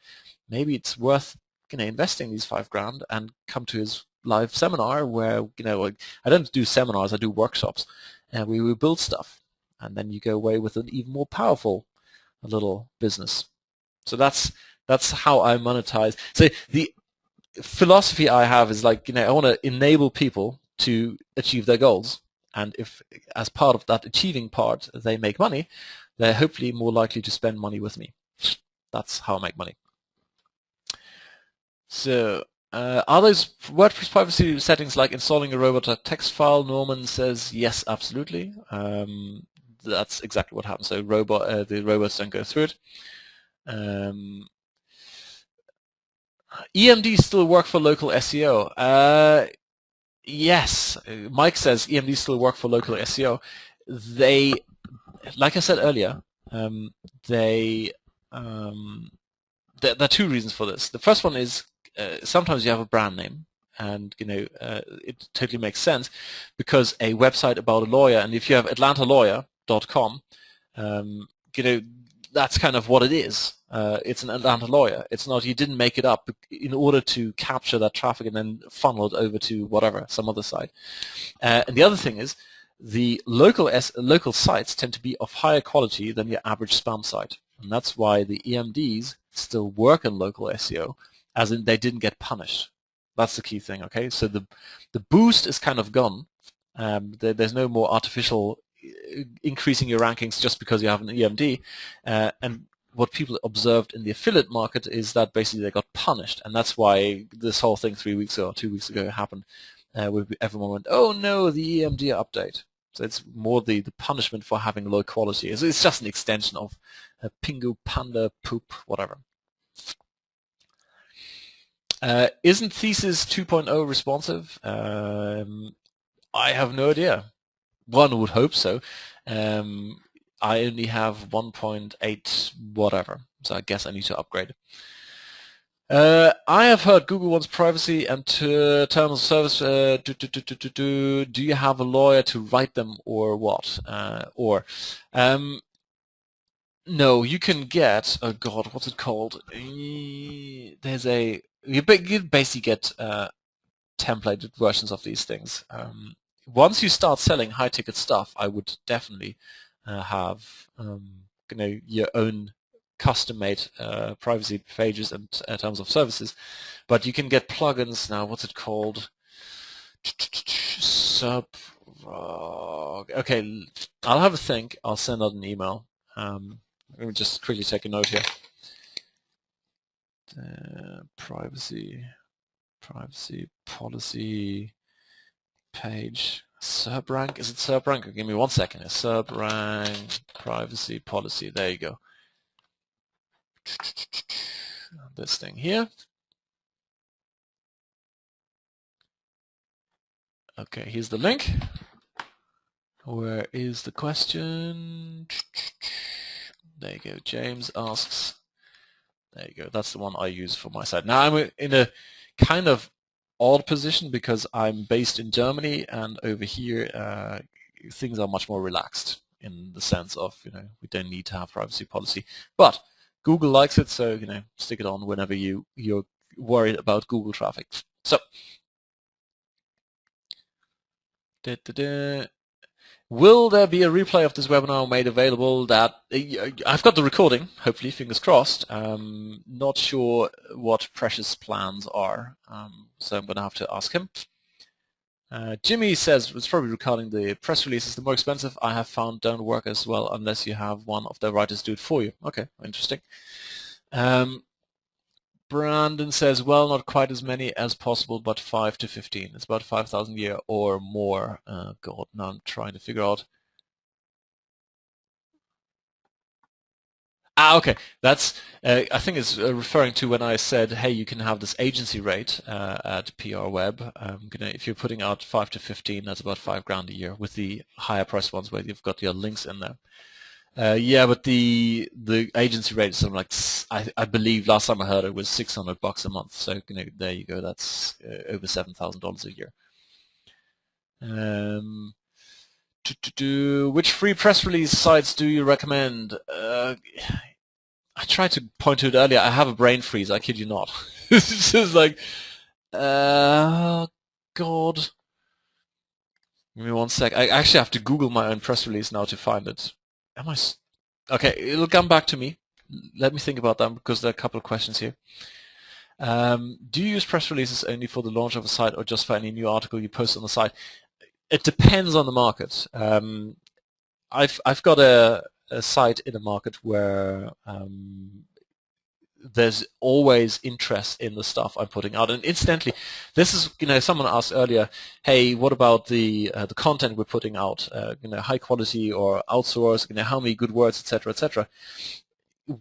Maybe it's worth investing these $5,000 and come to his live seminar where I don't do seminars, I do workshops, and we will build stuff, and then you go away with an even more powerful little business. So that's how I monetize. So the philosophy I have is I want to enable people to achieve their goals, and if as part of that achieving part they make money, they're hopefully more likely to spend money with me. That's how I make money. So are those WordPress privacy settings like installing a robot.txt file? Norman says yes, absolutely. That's exactly what happens. So the robots don't go through it. EMD still work for local SEO? Yes, Mike says EMD still work for local SEO. They, like I said earlier, there are two reasons for this. The first one is sometimes you have a brand name, and it totally makes sense because a website about a lawyer, and if you have atlantalawyer.com, that's kind of what it is. It's an Atlanta lawyer. It's not, you didn't make it up in order to capture that traffic and then funnel it over to whatever, some other site. And the other thing is the local sites tend to be of higher quality than your average spam site. And that's why the EMDs still work in local SEO, as in they didn't get punished. That's the key thing, okay? So the boost is kind of gone. There's no more artificial increasing your rankings just because you have an EMD. And what people observed in the affiliate market is that basically they got punished. And that's why this whole thing 3 weeks ago or 2 weeks ago happened, where everyone went, oh no, the EMD update. So it's more the punishment for having low quality. It's just an extension of Pingu, Panda, Poop, whatever. Isn't Thesis 2.0 responsive? I have no idea. One would hope so. I only have 1.8 whatever, so I guess I need to upgrade. I have heard Google wants privacy and terms of service. Do you have a lawyer to write them or what? No, you can get, oh god, what's it called? You basically get templated versions of these things. Once you start selling high-ticket stuff, I would definitely have your own custom-made privacy pages and terms of services. But you can get plugins now. What's it called? Okay, I'll have a think. I'll send out an email. Let me just quickly take a note here. Privacy policy page. SERP-rank? Is it SERP-rank? Give me 1 second. SERP-rank privacy policy. There you go. This thing here. Okay, here's the link. Where is the question? There you go. James asks. There you go. That's the one I use for my site. Now I'm in a kind of odd position because I'm based in Germany, and over here things are much more relaxed in the sense of, we don't need to have privacy policy. But Google likes it, so stick it on whenever you're worried about Google traffic. So, will there be a replay of this webinar made available? That I've got the recording, hopefully, fingers crossed. Not sure what Precious' plans are, so I'm going to have to ask him. Jimmy says it's probably recording the press releases. The more expensive I have found don't work as well unless you have one of the writers do it for you. Okay, interesting. Brandon says, well, not quite as many as possible, but 5 to 15. It's about 5,000 a year or more. God, now I'm trying to figure out. Okay. That's, I think it's referring to when I said, hey, you can have this agency rate at PR Web. If you're putting out 5 to 15, that's about $5,000 a year with the higher price ones where you've got your links in there. Yeah, but the agency rate is something like, I believe last time I heard it was $600 a month. So there you go. That's over $7,000 a year. Which free press release sites do you recommend? I tried to point to it earlier. I have a brain freeze. I kid you not. It's just like, God. Give me one sec. I actually have to Google my own press release now to find it. Am I? Okay, it'll come back to me. Let me think about that because there are a couple of questions here. Do you use press releases only for the launch of a site or just for any new article you post on the site? It depends on the market. I've got a site in a market where there's always interest in the stuff I'm putting out. And incidentally, this is, someone asked earlier, hey, what about the content we're putting out? High quality or outsource, how many good words, etc., etc.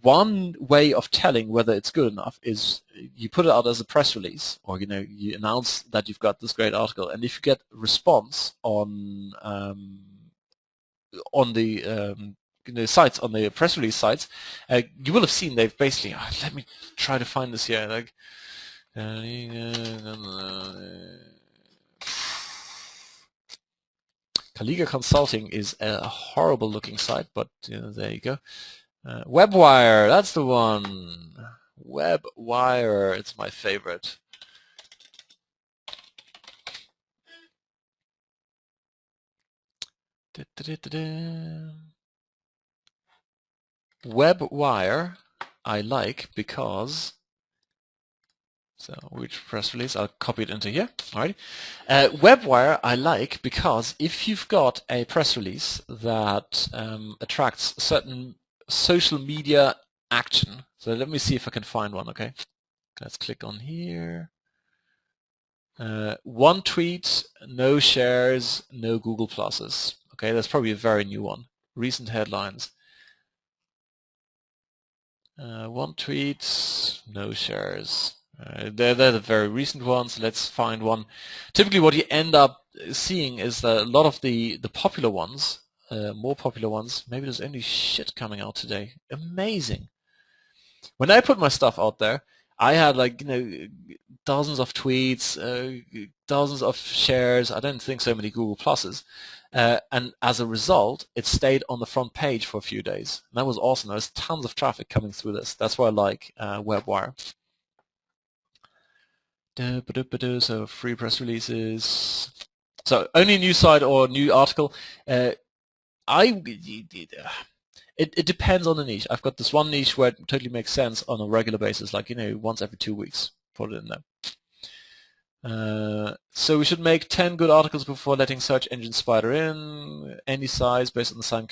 One way of telling whether it's good enough is you put it out as a press release, or you announce that you've got this great article, and if you get response on the sites, on the press release sites, you will have seen they've basically. Let me try to find this here. Like, Candida Consulting is a horrible-looking site, but there you go. WebWire, that's the one. WebWire, it's my favorite. WebWire I like because, so which press release? I'll copy it into here. Alright. WebWire I like because if you've got a press release that attracts certain social media action, so let me see if I can find one, okay? Let's click on here. One tweet, no shares, no Google Pluses. Okay, that's probably a very new one. Recent headlines. One tweet, no shares. They're the very recent ones. Let's find one. Typically what you end up seeing is that a lot of the popular ones, more popular ones, maybe there's only shit coming out today. Amazing. When I put my stuff out there, I had dozens of tweets, dozens of shares. I don't think so many Google Pluses. And as a result, it stayed on the front page for a few days. And that was awesome. There was tons of traffic coming through this. That's why I like WebWire. So free press releases. So only new site or new article. It depends on the niche. I've got this one niche where it totally makes sense on a regular basis, like once every 2 weeks. Put it in there. So we should make 10 good articles before letting search engine spider in. Any size based on the same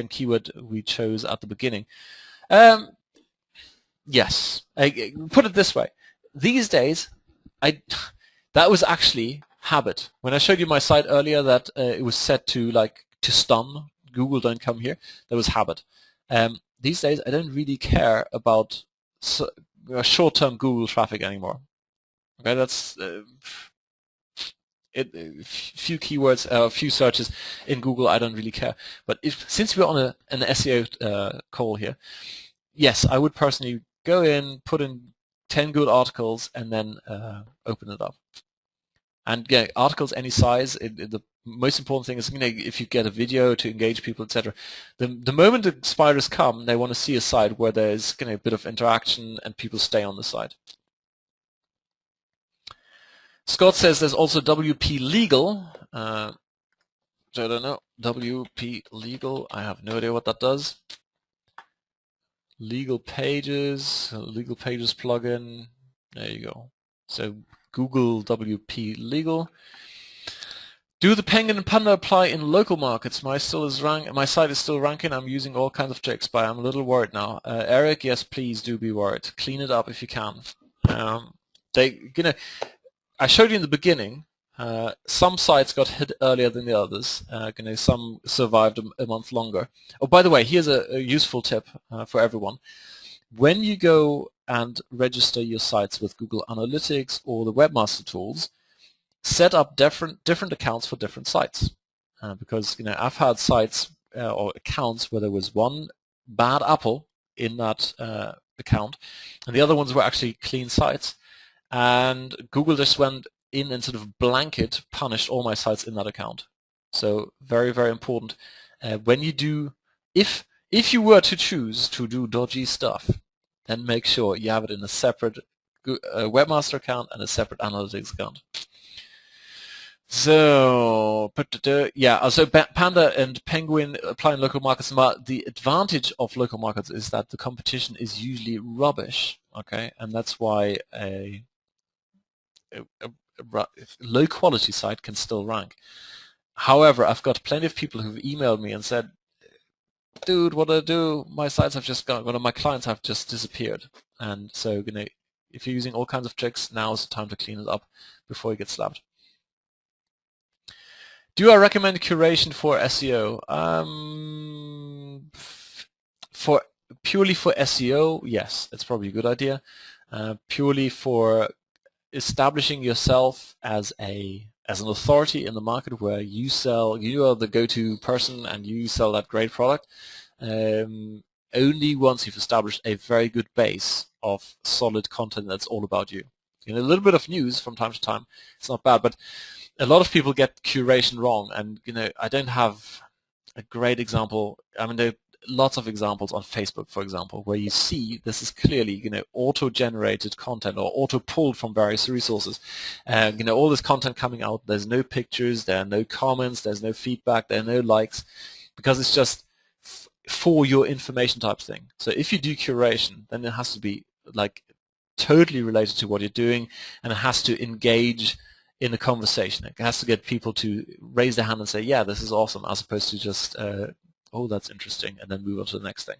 keyword, we chose at the beginning. Yes. Put it this way. These days, that was actually habit. When I showed you my site earlier that it was set to to stun, Google don't come here, that was habit. These days, I don't really care about short-term Google traffic anymore. Okay, that's few keywords, a few searches in Google, I don't really care. But since we're on an SEO call here, yes, I would personally go in, put in 10 good articles, and then open it up. And yeah, articles any size. The most important thing is, if you get a video to engage people, etc. The moment the spiders come, they want to see a site where there's a bit of interaction and people stay on the site. Scott says there's also WP Legal. So I don't know. WP Legal. I have no idea what that does. Legal Pages plugin. There you go. So Google WP Legal. Do the Penguin and Panda apply in local markets? My site is still ranking. I'm using all kinds of tricks, but I'm a little worried now. Eric, yes, please do be worried. Clean it up if you can. I showed you in the beginning. Some sites got hit earlier than the others. Some survived a month longer. Oh, by the way, here's a useful tip for everyone. When you go and register your sites with Google Analytics or the Webmaster Tools, set up different accounts for different sites. Because I've had sites or accounts where there was one bad apple in that account, and the other ones were actually clean sites. And Google just went in and sort of blanket punished all my sites in that account. So very, very important. When you do, if you were to choose to do dodgy stuff, then make sure you have it in a separate Webmaster account and a separate Analytics account. So, yeah, so Panda and Penguin apply in local markets. The advantage of local markets is that the competition is usually rubbish, okay? And that's why a low-quality site can still rank. However, I've got plenty of people who've emailed me and said, dude, what do I do? My sites have just gone, one of my clients have just disappeared. And so, if you're using all kinds of tricks, now is the time to clean it up before you get slapped. Do I recommend curation for SEO? Purely for SEO, yes, it's probably a good idea. Purely for establishing yourself as an authority in the market where you are the go-to person and you sell that great product, only once you've established a very good base of solid content that's all about you. A little bit of news from time to time, it's not bad, but a lot of people get curation wrong, and I don't have a great example. I mean, there are lots of examples on Facebook, for example, where you see this is clearly auto-generated content or auto-pulled from various resources. All this content coming out. There's no pictures, there are no comments, there's no feedback, there are no likes, because it's just for your information type thing. So if you do curation, then it has to be like totally related to what you're doing, and it has to engage in a conversation. It has to get people to raise their hand and say, yeah, this is awesome, as opposed to just, oh, that's interesting, and then move on to the next thing.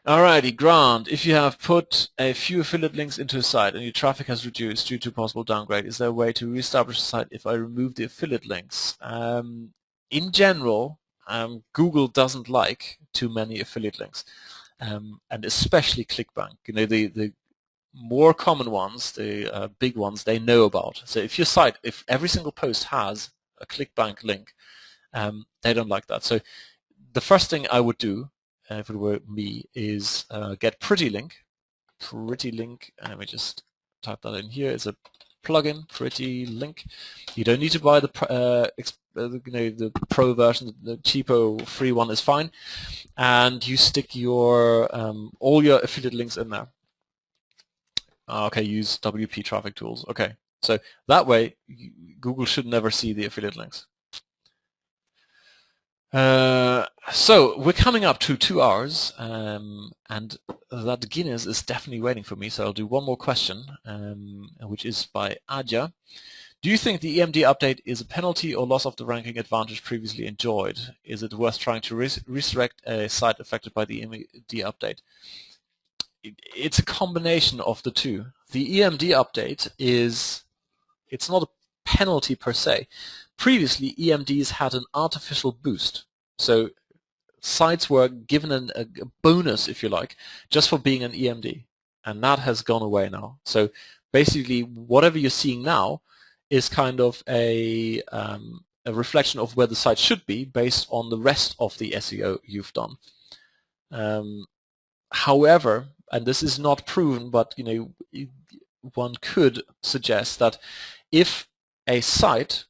Alrighty, Grant, if you have put a few affiliate links into a site and your traffic has reduced due to possible downgrade, is there a way to reestablish the site if I remove the affiliate links? In general, Google doesn't like too many affiliate links, and especially ClickBank. The more common ones, the big ones, they know about. So if every single post has a ClickBank link, they don't like that. So the first thing I would do, if it were me, is get PrettyLink. PrettyLink, let me just type that in here. It's a plugin, PrettyLink. You don't need to buy the pro version. The cheapo free one is fine, and you stick your all your affiliate links in there. Okay, use WP traffic tools. Okay, so that way Google should never see the affiliate links. So we're coming up to 2 hours, and that Guinness is definitely waiting for me. So I'll do one more question, which is by Adja. Do you think the EMD update is a penalty or loss of the ranking advantage previously enjoyed? Is it worth trying to resurrect a site affected by the EMD update? It's a combination of the two. The EMD update it's not a penalty per se. Previously, EMDs had an artificial boost. So sites were given a bonus, if you like, just for being an EMD. And that has gone away now. So basically, whatever you're seeing now is kind of a reflection of where the site should be based on the rest of the SEO you've done. However, and this is not proven, but one could suggest that if a site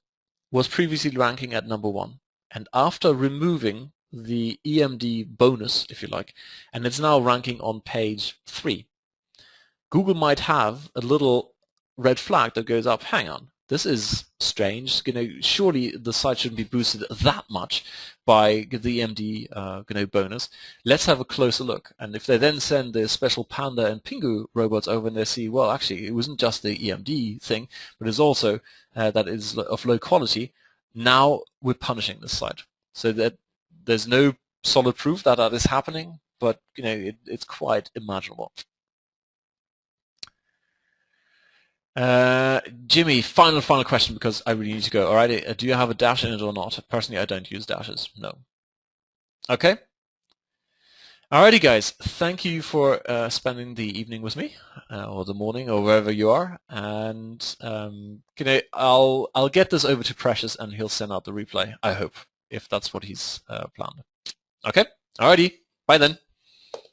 was previously ranking at #1, and after removing the EMD bonus, if you like, and it's now ranking on page 3, Google might have a little red flag that goes up, hang on, this is strange, surely the site shouldn't be boosted that much by the EMD bonus. Let's have a closer look. And if they then send the special Panda and Pingu robots over and they see, well, actually, it wasn't just the EMD thing, but it's also that is of low quality, now we're punishing this site. So that there's no solid proof that that is happening, but it's quite imaginable. Jimmy, final question because I really need to go. All right, do you have a dash in it or not? Personally, I don't use dashes. No. Okay. Alrighty, guys. Thank you for spending the evening with me, or the morning, or wherever you are. And I'll get this over to Precious, and he'll send out the replay. I hope, if that's what he's planned. Okay. Alrighty. Bye then.